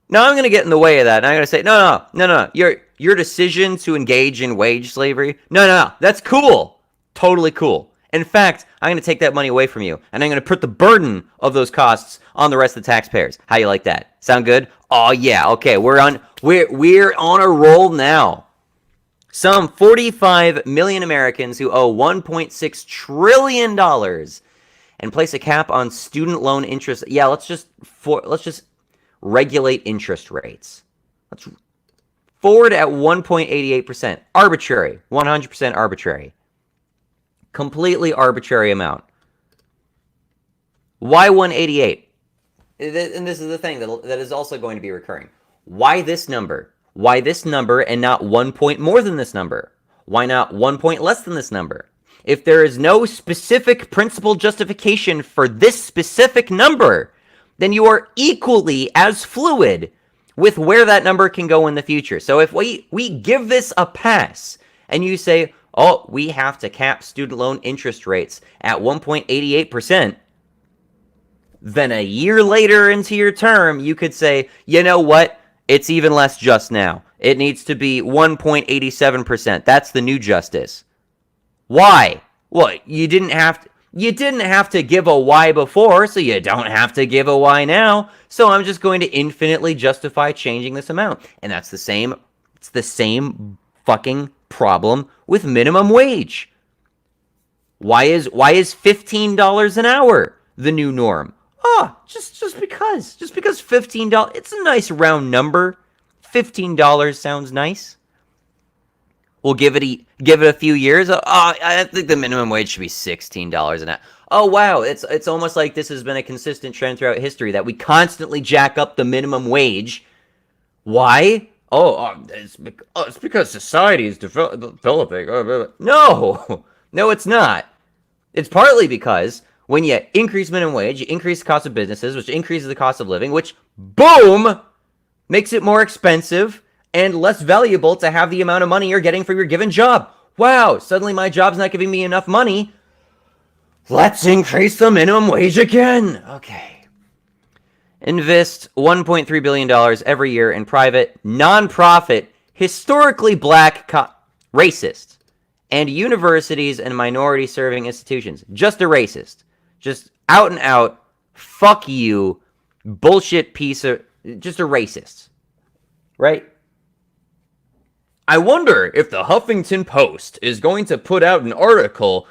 now I'm going to get in the way of that, and I'm going to say, no, your decision to engage in wage slavery, no, that's cool, totally cool. In fact, I'm going to take that money away from you, and I'm going to put the burden of those costs on the rest of the taxpayers. How you like that? Sound good? Oh yeah, okay, we're on a roll now. Some 45 million Americans who owe $1.6 trillion and place a cap on student loan interest. Yeah, let's just regulate interest rates. Let's forward at 1.88%. Arbitrary. 100% arbitrary. Completely arbitrary amount. Why 188? And this is the thing that is also going to be recurring. Why this number? Why this number and not 1 point more than this number? Why not 1 point less than this number? If there is no specific principle justification for this specific number, then you are equally as fluid with where that number can go in the future. So if we give this a pass and you say, oh, we have to cap student loan interest rates at 1.88%, then a year later into your term, you could say, you know what? It's even less just now. It needs to be 1.87%. That's the new justice. Why? Well, you didn't have to give a why before, so you don't have to give a why now. So I'm just going to infinitely justify changing this amount. And it's the same fucking problem with minimum wage. Why is $15 an hour the new norm? Oh, just because $15, it's a nice round number. $15 sounds nice. We'll give it a few years. Oh, I think the minimum wage should be $16 an hour. Oh wow, it's almost like this has been a consistent trend throughout history that we constantly jack up the minimum wage. Why? It's because society is developing. No, no, it's not. It's partly because when you increase minimum wage, you increase the cost of businesses, which increases the cost of living, which, boom, makes it more expensive and less valuable to have the amount of money you're getting for your given job. Wow, suddenly my job's not giving me enough money. Let's increase the minimum wage again. Okay. Invest $1.3 billion every year in private, non-profit, historically black, racist, and universities and minority-serving institutions. Just a racist. Just out and out, fuck you, bullshit piece of... Just a racist. Right? I wonder if the Huffington Post is going to put out an article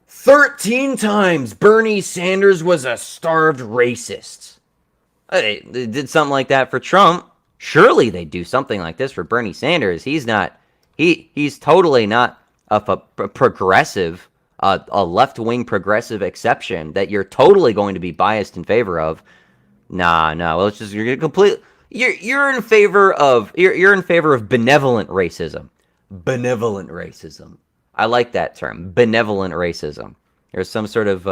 13 times Bernie Sanders was a starved racist. They did something like that for Trump. Surely they'd do something like this for Bernie Sanders. He's totally not a progressive, a left-wing progressive exception that you're totally going to be biased in favor of. Nah. Well, it's just you're in favor of benevolent racism. Benevolent racism. I like that term. Benevolent racism. There was some sort of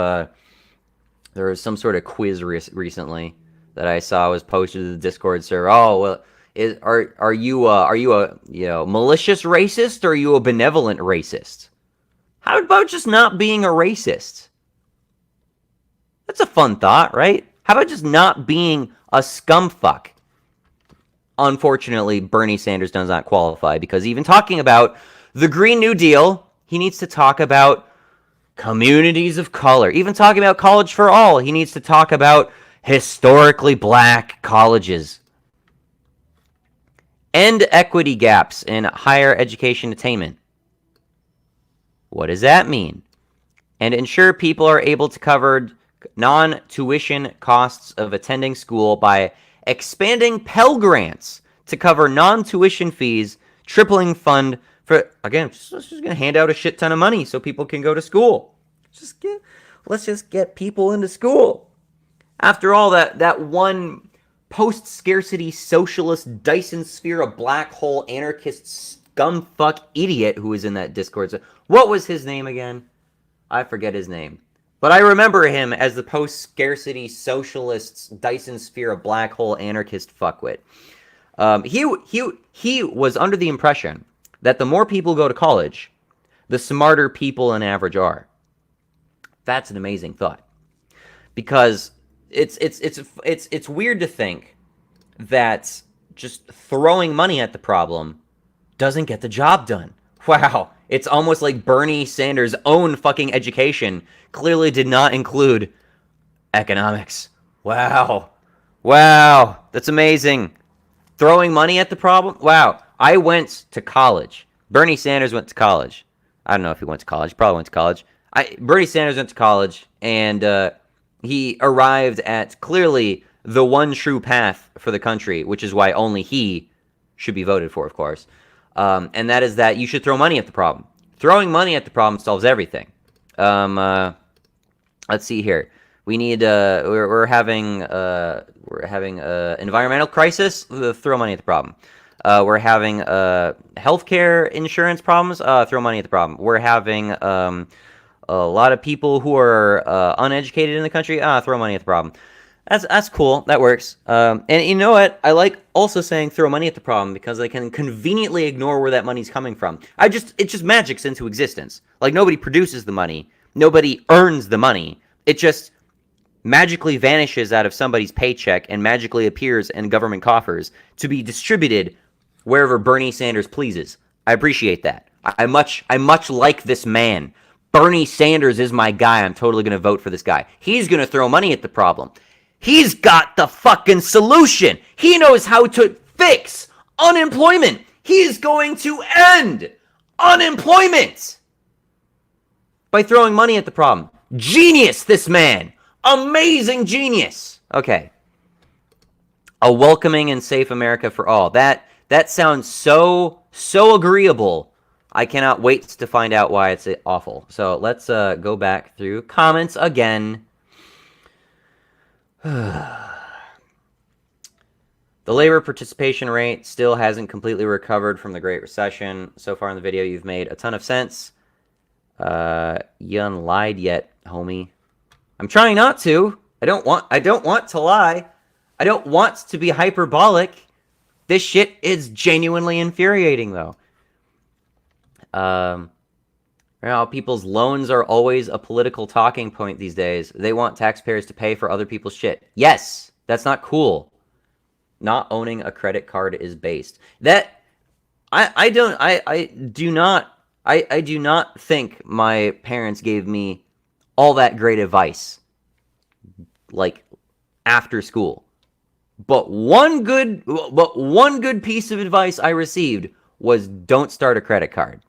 quiz recently that I saw was posted to the Discord server. Oh, well, are you a malicious racist, or are you a benevolent racist? How about just not being a racist? That's a fun thought, right? How about just not being a scumfuck? Unfortunately, Bernie Sanders does not qualify, because even talking about the Green New Deal, he needs to talk about communities of color. Even talking about college for all, he needs to talk about historically black colleges. End equity gaps in higher education attainment. What does that mean? And ensure people are able to cover non-tuition costs of attending school by expanding Pell Grants to cover non-tuition fees, tripling fund for, again, just going to hand out a shit ton of money so people can go to school. Let's just get people into school. After all, that one post-scarcity socialist Dyson sphere, a black hole anarchist scumfuck idiot who was in that Discord. What was his name again? I forget his name. But I remember him as the post-scarcity socialist Dyson sphere, a black hole anarchist fuckwit. He was under the impression that the more people go to college, the smarter people on average are. That's an amazing thought, because it's weird to think that just throwing money at the problem doesn't get the job done. Wow, it's almost like Bernie Sanders' own fucking education clearly did not include economics. Wow, that's amazing. Throwing money at the problem? Wow, I went to college. Bernie Sanders went to college. I don't know if he went to college. Probably went to college. Bernie Sanders went to college, and he arrived at clearly the one true path for the country, which is why only he should be voted for, of course. And that is that you should throw money at the problem. Throwing money at the problem solves everything. Let's see here. We need we're having environmental crisis. Throw money at the problem. We're having healthcare insurance problems. Throw money at the problem. We're having a lot of people who are uneducated in the country. Throw money at the problem. That's cool. That works. And you know what? I like also saying throw money at the problem, because I can conveniently ignore where that money's coming from. It just magics into existence. Like, nobody produces the money. Nobody earns the money. It just magically vanishes out of somebody's paycheck and magically appears in government coffers to be distributed wherever Bernie Sanders pleases. I appreciate that. I much like this man. Bernie Sanders is my guy. I'm totally going to vote for this guy. He's going to throw money at the problem. He's got the fucking solution. He knows how to fix unemployment. He's going to end unemployment by throwing money at the problem. Genius, this man. Amazing genius. Okay. A welcoming and safe America for all. That sounds so agreeable. I cannot wait to find out why it's awful. So let's go back through comments again. The labor participation rate still hasn't completely recovered from the Great Recession. So far in the video, you've made a ton of sense. You haven't lied yet, homie. I'm trying not to. I don't want to lie. I don't want to be hyperbolic. This shit is genuinely infuriating, though. People's loans are always a political talking point these days. They want taxpayers to pay for other people's shit. Yes, that's not cool. Not owning a credit card is based. I do not think my parents gave me all that great advice, like, after school. But one good piece of advice I received was don't start a credit card.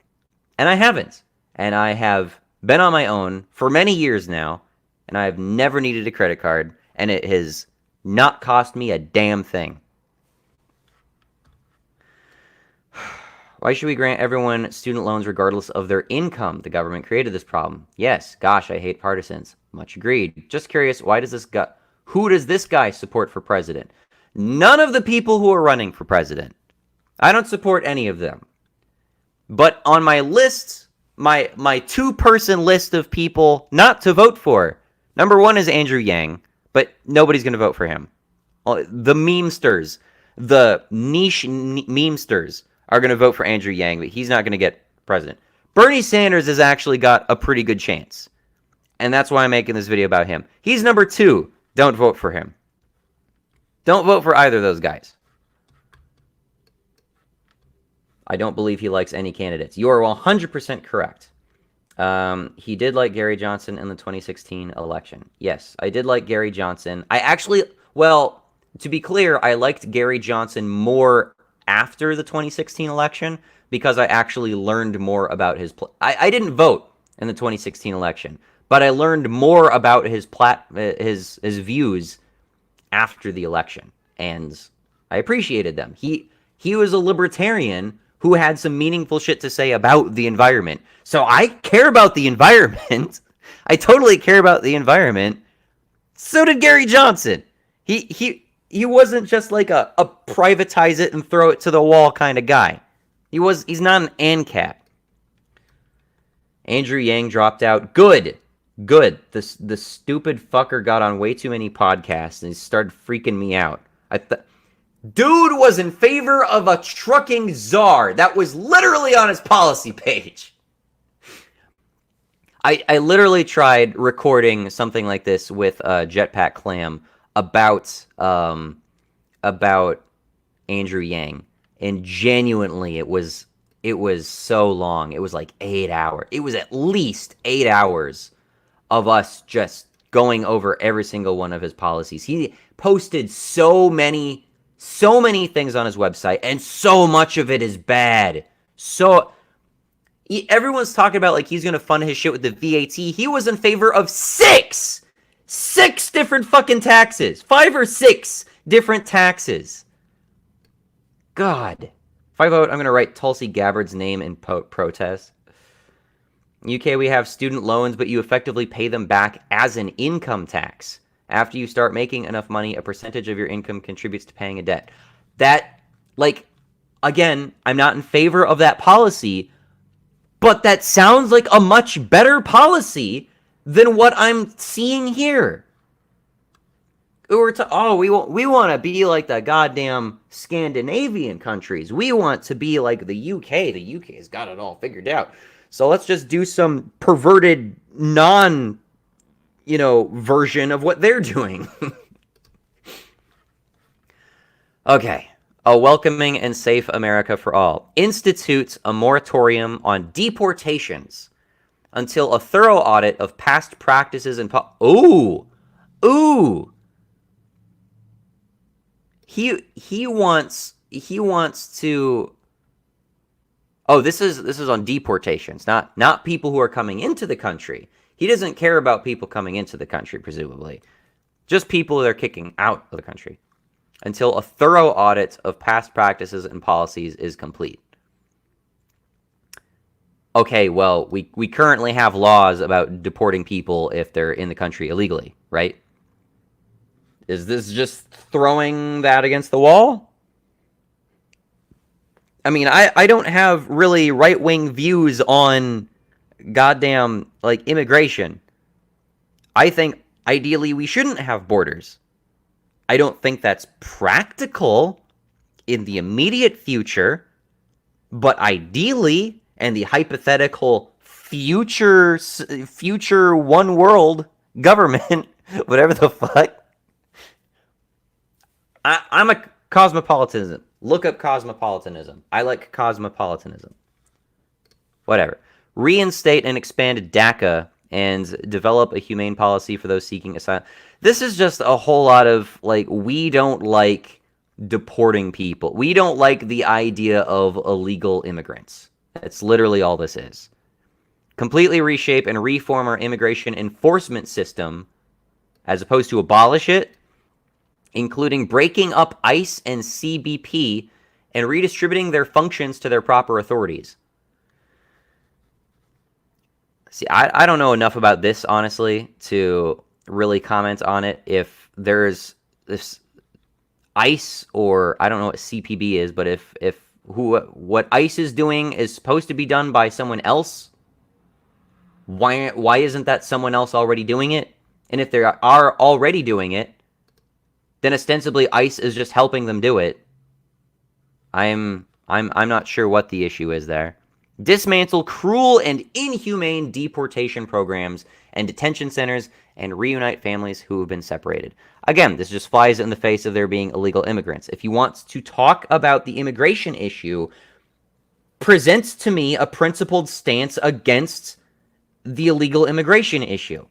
And I haven't. And I have been on my own for many years now, and I have never needed a credit card, and it has not cost me a damn thing. Why should we grant everyone student loans regardless of their income? The government created this problem. Yes, gosh, I hate partisans. Much agreed. Just curious, who does this guy support for president? None of the people who are running for president. I don't support any of them. But on my list, my two-person list of people not to vote for, number one is Andrew Yang, but nobody's going to vote for him. The memesters, the niche memesters are going to vote for Andrew Yang, but he's not going to get president. Bernie Sanders has actually got a pretty good chance. And that's why I'm making this video about him. He's number two. Don't vote for him. Don't vote for either of those guys. I don't believe he likes any candidates. You are 100% correct. He did like Gary Johnson in the 2016 election. Yes, I did like Gary Johnson. To be clear, I liked Gary Johnson more after the 2016 election because I actually learned more about his... I didn't vote in the 2016 election, but I learned more about his views after the election, and I appreciated them. He was a libertarian who had some meaningful shit to say about the environment. So I care about the environment. I totally care about the environment. So did Gary Johnson. He wasn't just like a privatize it and throw it to the wall kind of guy. He's not an ANCAP. Andrew Yang dropped out. Good. The stupid fucker got on way too many podcasts and he started freaking me out. Dude was in favor of a trucking czar. That was literally on his policy page. I literally tried recording something like this with Jetpack Clam about Andrew Yang, and genuinely it was so long. It was like 8 hours. It was at least 8 hours of us just going over every single one of his policies. He posted so many things on his website, and so much of it is bad. Everyone's talking about like he's gonna fund his shit with the VAT. He was in favor of six different fucking taxes. 5 or 6 different taxes. God. If I vote, I'm gonna write Tulsi Gabbard's name in protest. UK, we have student loans, but you effectively pay them back as an income tax. After you start making enough money, a percentage of your income contributes to paying a debt. That, like, again, I'm not in favor of that policy, but that sounds like a much better policy than what I'm seeing here. We want to be like the goddamn Scandinavian countries. We want to be like the UK. The UK has got it all figured out. So let's just do some perverted version of what they're doing. Okay. A welcoming and safe America for all. Institutes a moratorium on deportations until a thorough audit of past practices and Ooh. He wants to... Oh, this is on deportations, not people who are coming into the country. He doesn't care about people coming into the country, presumably. Just people that are kicking out of the country. Until a thorough audit of past practices and policies is complete. Okay, well, we currently have laws about deporting people if they're in the country illegally, right? Is this just throwing that against the wall? I mean, I don't have really right-wing views on goddamn, like, immigration. I think, ideally, we shouldn't have borders. I don't think that's practical in the immediate future, but ideally, and the hypothetical future one world government, whatever the fuck, I'm a cosmopolitanism. Look up cosmopolitanism. I like cosmopolitanism. Whatever. Reinstate and expand DACA and develop a humane policy for those seeking asylum. This is just a whole lot of, like, we don't like deporting people. We don't like the idea of illegal immigrants. That's literally all this is. Completely reshape and reform our immigration enforcement system as opposed to abolish it, including breaking up ICE and CBP and redistributing their functions to their proper authorities. See, I don't know enough about this, honestly, to really comment on it. If there's this ICE, or I don't know what CPB is, but if what ICE is doing is supposed to be done by someone else, why isn't that someone else already doing it? And if they are already doing it, then ostensibly ICE is just helping them do it. I'm not sure what the issue is there. Dismantle cruel and inhumane deportation programs and detention centers and reunite families who have been separated. Again, this just flies in the face of there being illegal immigrants. If you want to talk about the immigration issue, present to me a principled stance against the illegal immigration issue.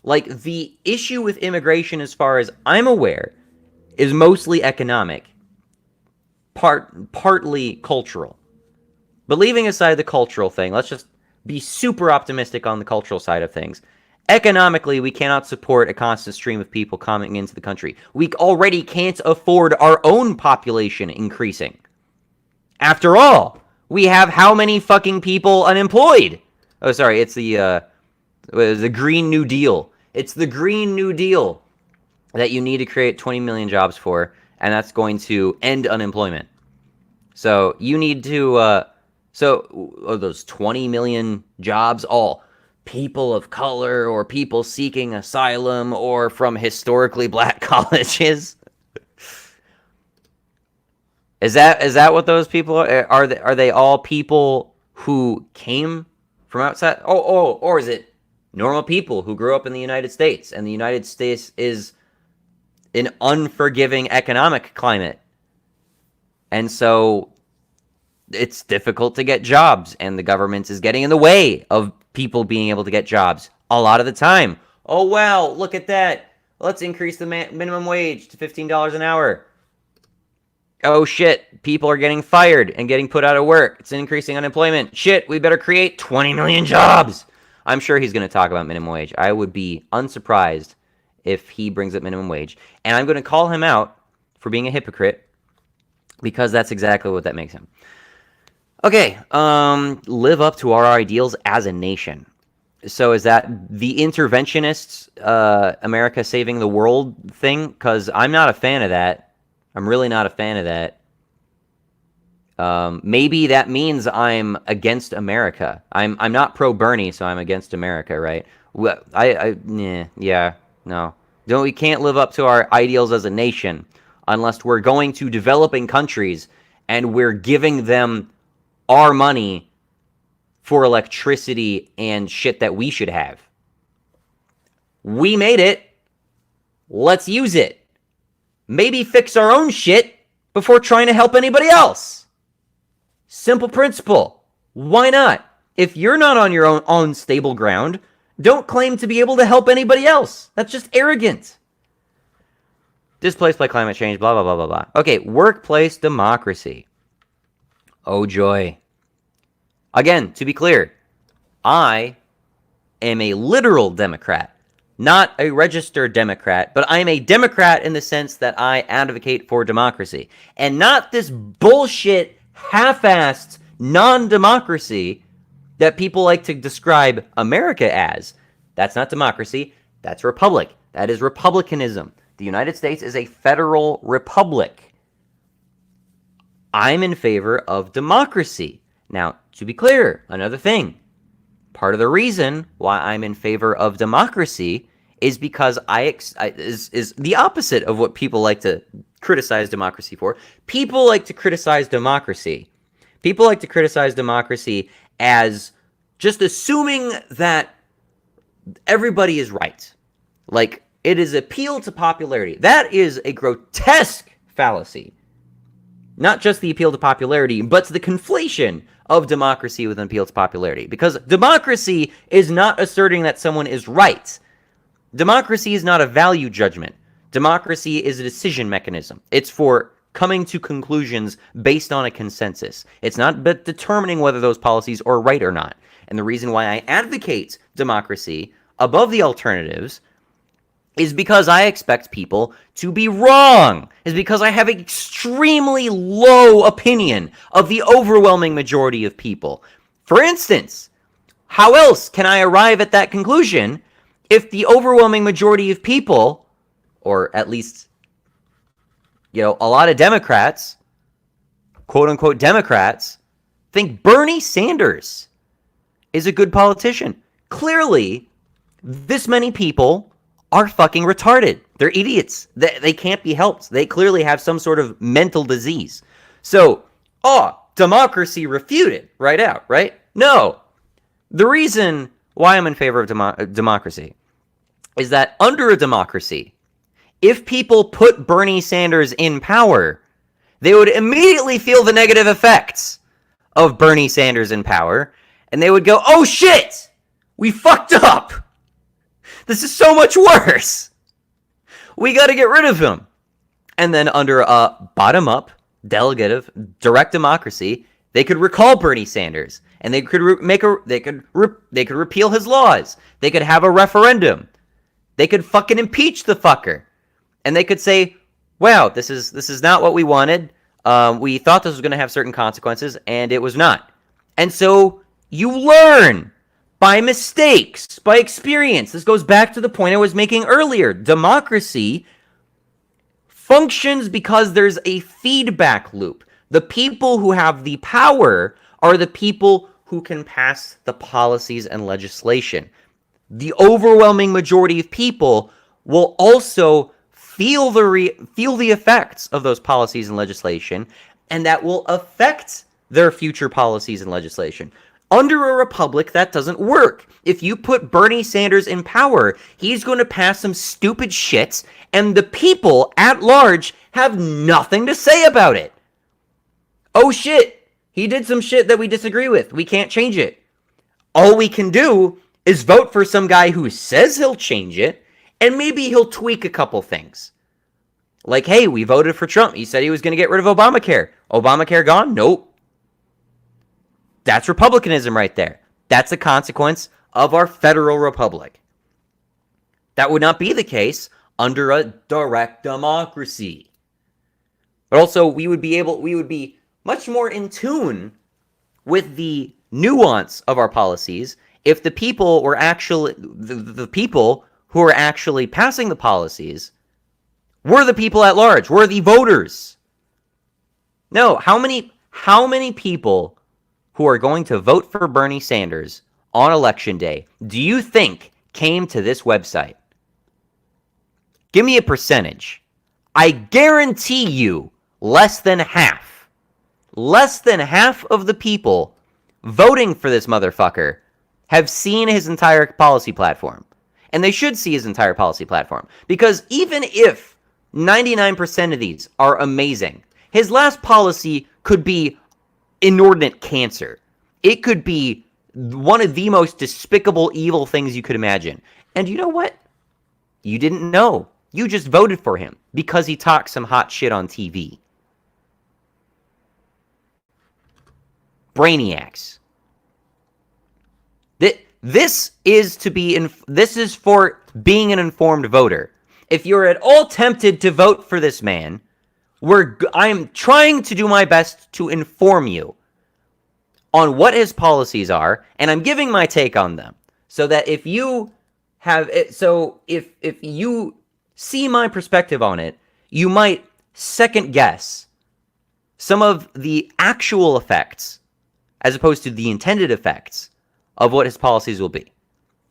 Like, the issue with immigration, as far as I'm aware, is mostly economic, partly cultural. But leaving aside the cultural thing, let's just be super optimistic on the cultural side of things. Economically, we cannot support a constant stream of people coming into the country. We already can't afford our own population increasing. After all, we have how many fucking people unemployed? Oh, sorry, it's the Green New Deal. It's the Green New Deal that you need to create 20 million jobs for, and that's going to end unemployment. So you need to... those 20 million jobs, all people of color or people seeking asylum or from historically black colleges. Is that what those people are? Are they all people who came from outside? Or is it normal people who grew up in the United States, and the United States is an unforgiving economic climate, and so it's difficult to get jobs, and the government is getting in the way of people being able to get jobs a lot of the time. Oh, wow, look at that. Let's increase the minimum wage to $15 an hour. Oh, shit, people are getting fired and getting put out of work. It's increasing unemployment. Shit, we better create 20 million jobs. I'm sure he's going to talk about minimum wage. I would be unsurprised if he brings up minimum wage. And I'm going to call him out for being a hypocrite, because that's exactly what that makes him. Okay, live up to our ideals as a nation. So is that the interventionists, America saving the world thing? Because I'm not a fan of that. I'm really not a fan of that. Maybe that means I'm against America. I'm not pro-Bernie, so I'm against America, right? Well, no. We can't live up to our ideals as a nation unless we're going to developing countries and we're giving them our money for electricity and shit that we should have. We made it. Let's use it. Maybe fix our own shit before trying to help anybody else. Simple principle. Why not? If you're not on your own stable ground, don't claim to be able to help anybody else. That's just arrogant. Displaced by climate change, blah, blah, blah, blah, blah. Okay, workplace democracy. Oh, joy. Again, to be clear, I am a literal Democrat, not a registered Democrat, but I'm a Democrat in the sense that I advocate for democracy. And not this bullshit, half-assed non-democracy that people like to describe America as. That's not democracy, that's republic. That is republicanism. The United States is a federal republic. I'm in favor of democracy. Now, to be clear, another thing. Part of the reason why I'm in favor of democracy is because is the opposite of what people like to criticize democracy for. People like to criticize democracy. People like to criticize democracy as just assuming that everybody is right. Like, it is appeal to popularity. That is a grotesque fallacy. Not just the appeal to popularity, but to the conflation of democracy with an appeal to popularity. Because democracy is not asserting that someone is right. Democracy is not a value judgment. Democracy is a decision mechanism. It's for coming to conclusions based on a consensus. It's not but determining whether those policies are right or not. And the reason why I advocate democracy above the alternatives is because I expect people to be wrong. Is because I have an extremely low opinion of the overwhelming majority of people. For instance, how else can I arrive at that conclusion if the overwhelming majority of people, or at least, a lot of Democrats, quote-unquote Democrats, think Bernie Sanders is a good politician? Clearly, this many people are fucking retarded. They're idiots. They can't be helped. They clearly have some sort of mental disease. So, democracy refuted right out, right? No. The reason why I'm in favor of democracy is that under a democracy, if people put Bernie Sanders in power, they would immediately feel the negative effects of Bernie Sanders in power, and they would go, oh shit, we fucked up. This is so much worse. We got to get rid of him. And then under a bottom-up, delegative, direct democracy, they could recall Bernie Sanders, and they could repeal his laws. They could have a referendum. They could fucking impeach the fucker, and they could say, "Wow, this is not what we wanted. We thought this was going to have certain consequences, and it was not." And so you learn by mistakes, by experience. This goes back to the point I was making earlier. Democracy functions because there's a feedback loop. The people who have the power are the people who can pass the policies and legislation. The overwhelming majority of people will also feel the effects of those policies and legislation, and that will affect their future policies and legislation. Under a republic, that doesn't work. If you put Bernie Sanders in power, he's going to pass some stupid shit, and the people at large have nothing to say about it. Oh shit, he did some shit that we disagree with. We can't change it. All we can do is vote for some guy who says he'll change it, and maybe he'll tweak a couple things. Like, hey, we voted for Trump. He said he was going to get rid of Obamacare. Obamacare gone? Nope. That's republicanism right there. That's a consequence of our federal republic. That would not be the case under a direct democracy. But also, we would be much more in tune with the nuance of our policies if the people were actually the people who are actually passing the policies were the people at large, were the voters. No, how many people who are going to vote for Bernie Sanders on election day do you think came to this website? Give me a percentage. I guarantee you less than half. Less than half of the people voting for this motherfucker have seen his entire policy platform. And they should see his entire policy platform. Because even if 99% of these are amazing, his last policy could be inordinate cancer. It could be one of the most despicable, evil things you could imagine. And you know what? You didn't know. You just voted for him because he talked some hot shit on TV. Brainiacs. This is for being an informed voter. If you're at all tempted to vote for this man, I'm trying to do my best to inform you on what his policies are, and I'm giving my take on them, so that if you if you see my perspective on it, you might second guess some of the actual effects as opposed to the intended effects of what his policies will be.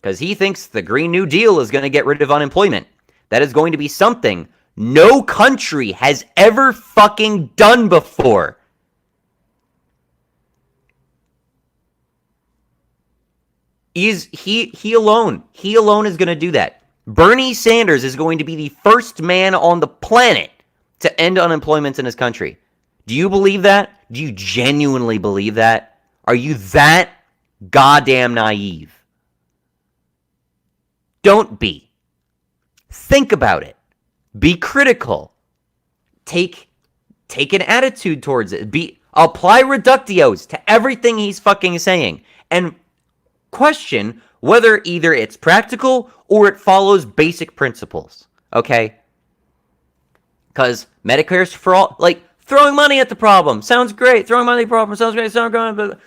Because he thinks the Green New Deal is going to get rid of unemployment. That is going to be something no country has ever fucking done before. He alone is going to do that. Bernie Sanders is going to be the first man on the planet to end unemployment in his country. Do you believe that? Do you genuinely believe that? Are you that goddamn naive? Don't be. Think about it. Be critical. Take an attitude towards it. Apply reductios to everything he's fucking saying. And question whether either it's practical or it follows basic principles. Okay? Because Medicare's for all, like, throwing money at the problem. Sounds great. Throwing money at the problem. Sounds great. Sounds great.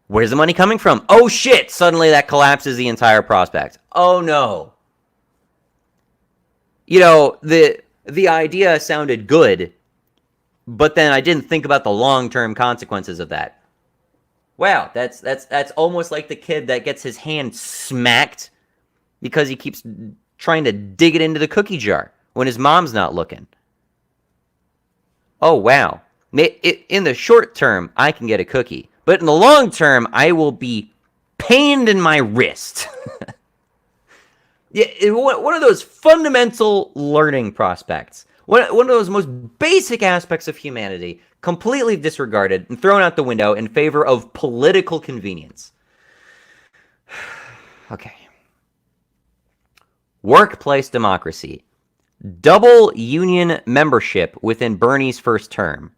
Where's the money coming from? Oh shit! Suddenly that collapses the entire prospect. Oh no. You know, the idea sounded good, but then I didn't think about the long-term consequences of that. Wow, that's almost like the kid that gets his hand smacked because he keeps trying to dig it into the cookie jar when his mom's not looking. Oh, wow. In the short term, I can get a cookie. But in the long term, I will be pained in my wrist. Yeah, one of those fundamental learning prospects. One of those most basic aspects of humanity, completely disregarded and thrown out the window in favor of political convenience. Okay. Workplace democracy. Double union membership within Bernie's first term.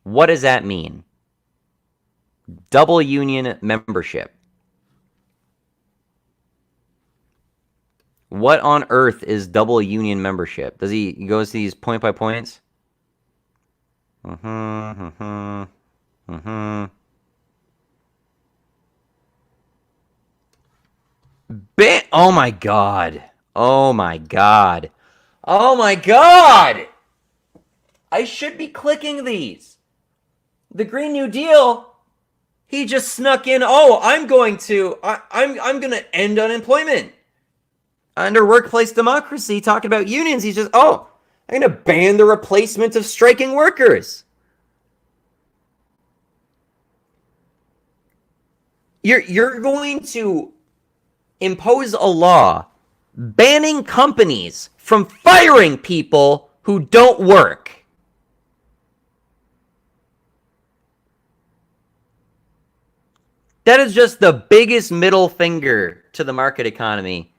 What does that mean? Double union membership. What on earth is double union membership? Does he goes to these point by points? Oh my god. Oh my god. Oh my god! I should be clicking these. The Green New Deal, he just snuck in, I'm going to end unemployment. Under workplace democracy, talking about unions, he's just, I'm going to ban the replacement of striking workers. You're going to impose a law banning companies from firing people who don't work. That is just the biggest middle finger to the market economy.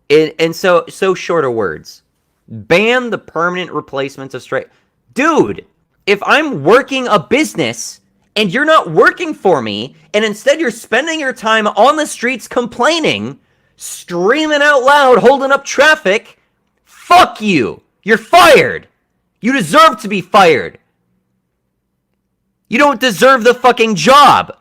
And so short of words. Ban the permanent replacements of strike. Dude, if I'm working a business and you're not working for me, and instead you're spending your time on the streets complaining, screaming out loud, holding up traffic, fuck you. You're fired. You deserve to be fired. You don't deserve the fucking job.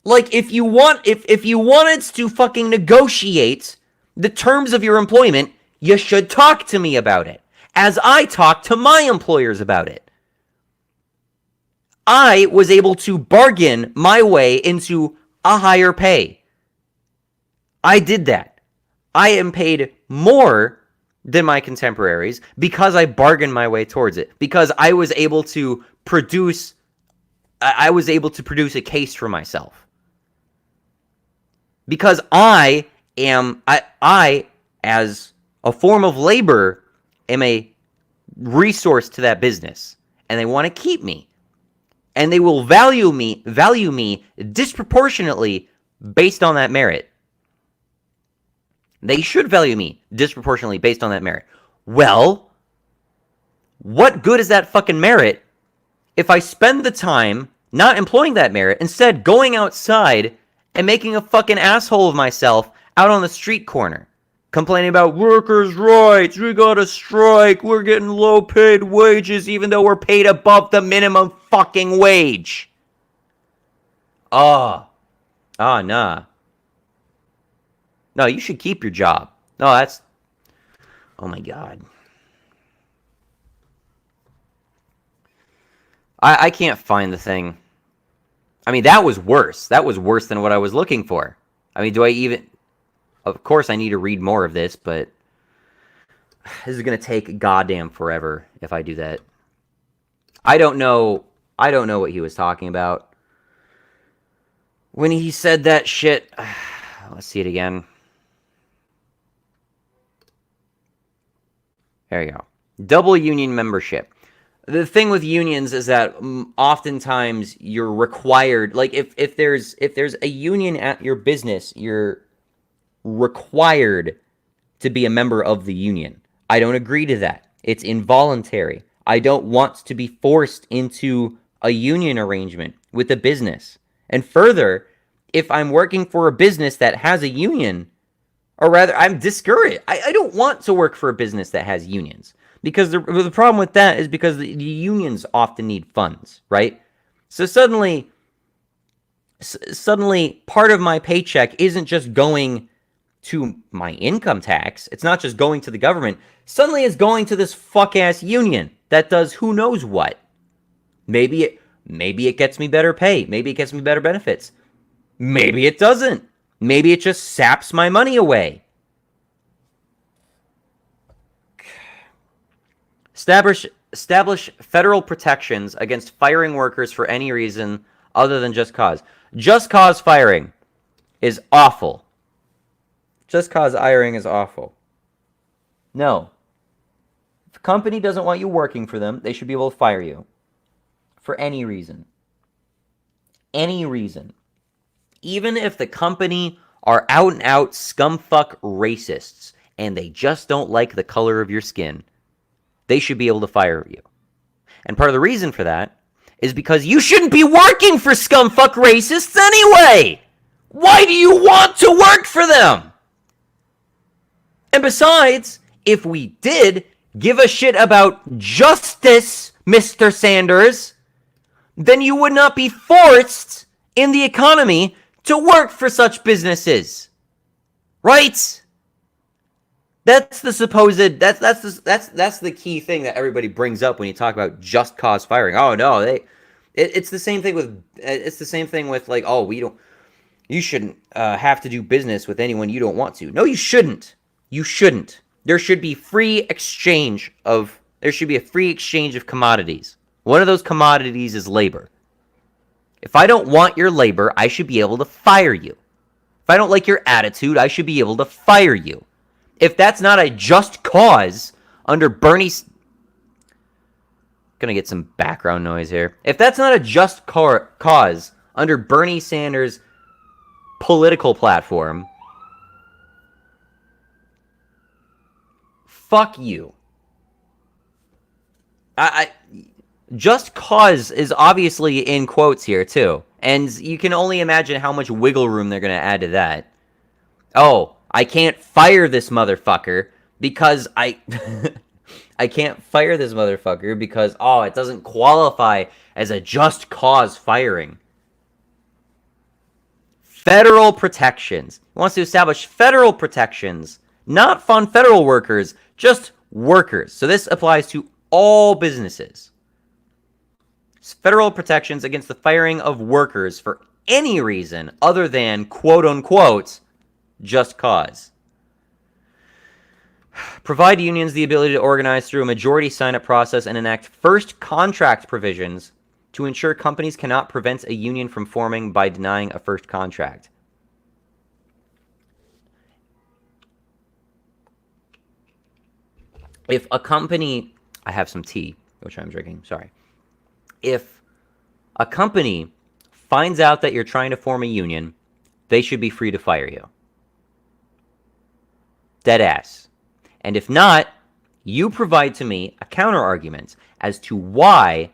Like, if you wanted to fucking negotiate the terms of your employment, you should talk to me about it, as I talk to my employers about it. I was able to bargain my way into a higher pay. I did that. I am paid more than my contemporaries because I bargained my way towards it, because I was able to produce a case for myself. Because I, as a form of labor, am a resource to that business. And they want to keep me. And they will value me disproportionately based on that merit. They should value me disproportionately based on that merit. Well, what good is that fucking merit if I spend the time not employing that merit, instead going outside and making a fucking asshole of myself out on the street corner, complaining about workers' rights, we gotta strike, we're getting low-paid wages even though we're paid above the minimum fucking wage. Nah. No, you should keep your job. No, Oh my god. I can't find the thing. I mean, that was worse. That was worse than what I was looking for. I mean, do I even... Of course I need to read more of this, but... This is going to take goddamn forever if I do that. I don't know what he was talking about. When he said that shit... Let's see it again. There you go. Double union membership. The thing with unions is that oftentimes you're required, like if there's a union at your business, you're required to be a member of the union. I don't agree to that. It's involuntary. I don't want to be forced into a union arrangement with a business. And further, if I'm working for a business that has a union, or rather, I'm discouraged. I don't want to work for a business that has unions. Because the problem with that is because the unions often need funds, right? So suddenly part of my paycheck isn't just going to my income tax. It's not just going to the government. Suddenly it's going to this fuck-ass union that does who knows what. Maybe it gets me better pay. Maybe it gets me better benefits. Maybe it doesn't. Maybe it just saps my money away. Establish federal protections against firing workers for any reason other than just cause. Just cause firing is awful. Just cause hiring is awful. No. If a company doesn't want you working for them, they should be able to fire you. For any reason. Any reason. Even if the company are out and out scumfuck racists and they just don't like the color of your skin, they should be able to fire you. And part of the reason for that is because you shouldn't be working for scumfuck racists anyway! Why do you want to work for them? And besides, if we did give a shit about justice, Mr. Sanders, then you would not be forced in the economy to work for such businesses. Right? That's the supposed that's the key thing that everybody brings up when you talk about just cause firing. Oh no, it's the same thing with like, oh, you shouldn't have to do business with anyone you don't want to. No, you shouldn't. You shouldn't. There should be a free exchange of commodities. One of those commodities is labor. If I don't want your labor, I should be able to fire you. If I don't like your attitude, I should be able to fire you. If that's not a just cause under Bernie's... Gonna get some background noise here. If that's not a just cause under Bernie Sanders' political platform, fuck you. Just cause is obviously in quotes here, too. And you can only imagine how much wiggle room they're going to add to that. Oh, I can't fire this motherfucker because I can't fire this motherfucker because, oh, it doesn't qualify as a just cause firing. Federal protections. He wants to establish federal protections, not fund federal workers, just workers. So this applies to all businesses. Federal protections against the firing of workers for any reason other than, quote-unquote, just cause. Provide unions the ability to organize through a majority sign-up process and enact first contract provisions to ensure companies cannot prevent a union from forming by denying a first contract. If a company... I have some tea, which I'm drinking, sorry. If a company finds out that you're trying to form a union, they should be free to fire you. Dead ass. And if not, you provide to me a counter-argument as to why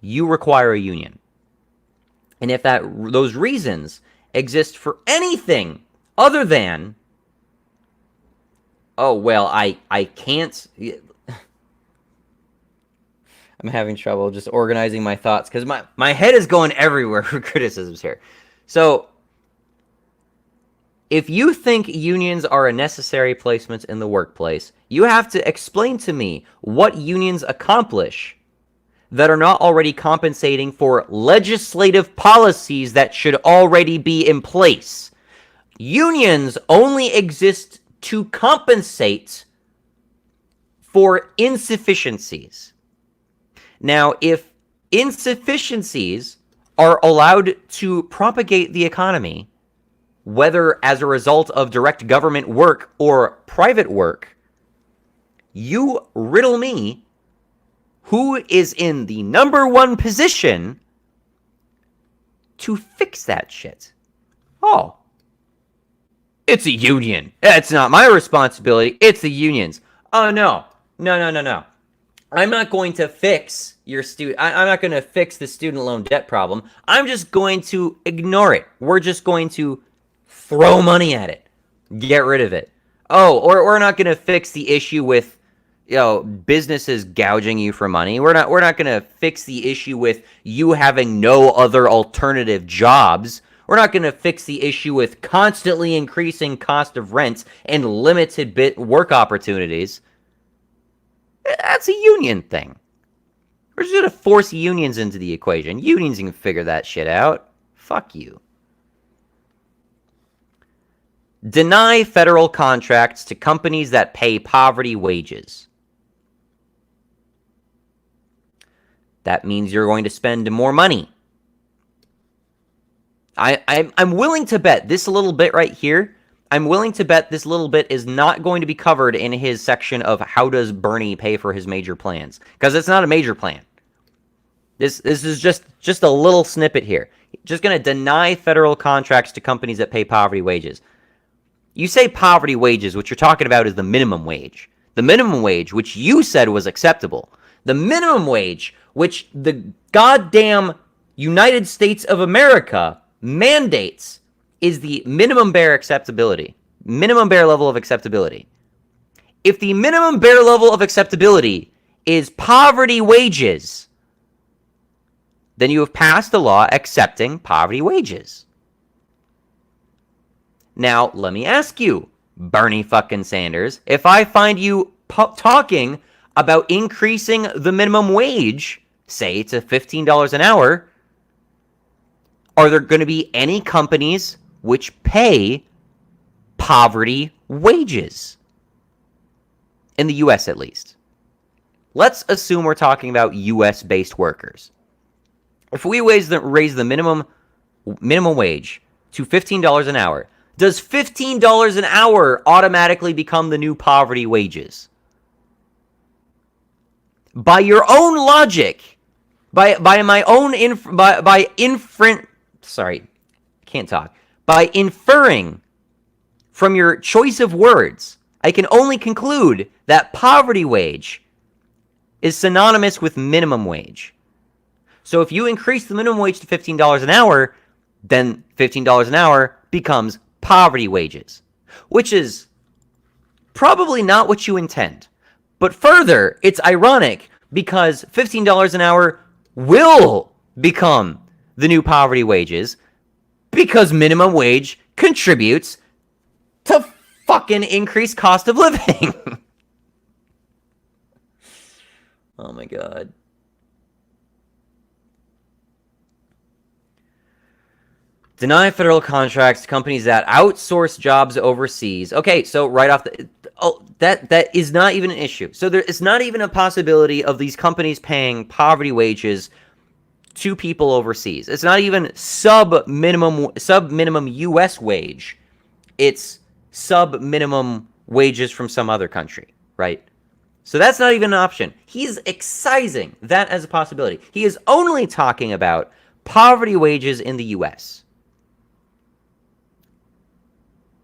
you require a union. And if those reasons exist for anything other than, oh, well, I can't... I'm having trouble just organizing my thoughts because my head is going everywhere for criticisms here. So, if you think unions are a necessary placement in the workplace, You have to explain to me what unions accomplish that are not already compensating for legislative policies that should already be in place. Unions only exist to compensate for insufficiencies. Now, if insufficiencies are allowed to propagate the economy, whether as a result of direct government work or private work, you riddle me who is in the number one position to fix that shit. Oh, it's a union. It's not my responsibility. It's the union's. Oh, no. No. I'm not going to fix your I'm not going to fix the student loan debt problem. I'm just going to ignore it. We're just going to throw money at it. Get rid of it. Oh, or we're not going to fix the issue with, businesses gouging you for money. We're not going to fix the issue with you having no other alternative jobs. We're not going to fix the issue with constantly increasing cost of rent and limited work opportunities. That's a union thing. We're just going to force unions into the equation. Unions can figure that shit out. Fuck you. Deny federal contracts to companies that pay poverty wages. That means you're going to spend more money. I'm willing to bet this little bit right here, I'm willing to bet this little bit is not going to be covered in his section of how does Bernie pay for his major plans. Because it's not a major plan. This is just a little snippet here. Just going to deny federal contracts to companies that pay poverty wages. You say poverty wages, what you're talking about is the minimum wage. The minimum wage, which you said was acceptable. The minimum wage, which the goddamn United States of America mandates, is the minimum bare acceptability. Minimum bare level of acceptability. If the minimum bare level of acceptability is poverty wages, then you have passed a law accepting poverty wages. Now, let me ask you, Bernie fucking Sanders, if I find you talking about increasing the minimum wage, say to $15 an hour, are there going to be any companies which pay poverty wages? In the U.S. at least. Let's assume we're talking about U.S.-based workers. If we raise the minimum wage to $15 an hour, does $15 an hour automatically become the new poverty wages? By your own logic, by inferring from your choice of words, I can only conclude that poverty wage is synonymous with minimum wage. So if you increase the minimum wage to $15 an hour, then $15 an hour becomes poverty wages, which is probably not what you intend. But further, it's ironic because $15 an hour will become the new poverty wages because minimum wage contributes to fucking increased cost of living. Oh my god. Deny federal contracts to companies that outsource jobs overseas. Okay, so right off the... Oh, that is not even an issue. So there is not even a possibility of these companies paying poverty wages to people overseas. It's not even sub-minimum U.S. wage. It's sub-minimum wages from some other country, right? So that's not even an option. He's excising that as a possibility. He is only talking about poverty wages in the U.S.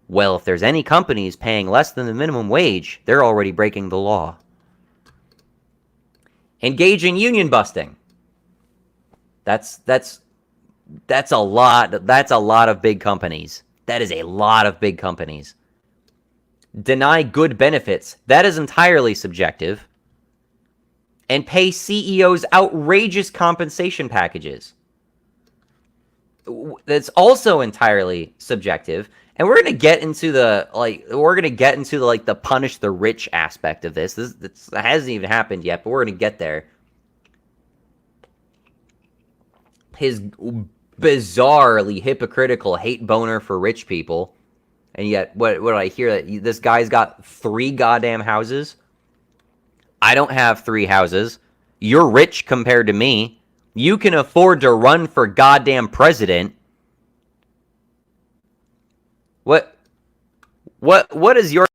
Well, if there's any companies paying less than the minimum wage, they're already breaking the law. Engage in union busting. That's a lot. That's a lot of big companies. That is a lot of big companies. Deny good benefits. That is entirely subjective. And pay CEOs outrageous compensation packages. that's also entirely subjective. And we're gonna get into the the punish the rich aspect of this. This hasn't even happened yet, but we're gonna get there. His bizarrely hypocritical hate boner for rich people, and yet what I hear that this guy's got 3 goddamn houses. I don't have 3 houses. You're rich compared to me. You can afford to run for goddamn president. What is your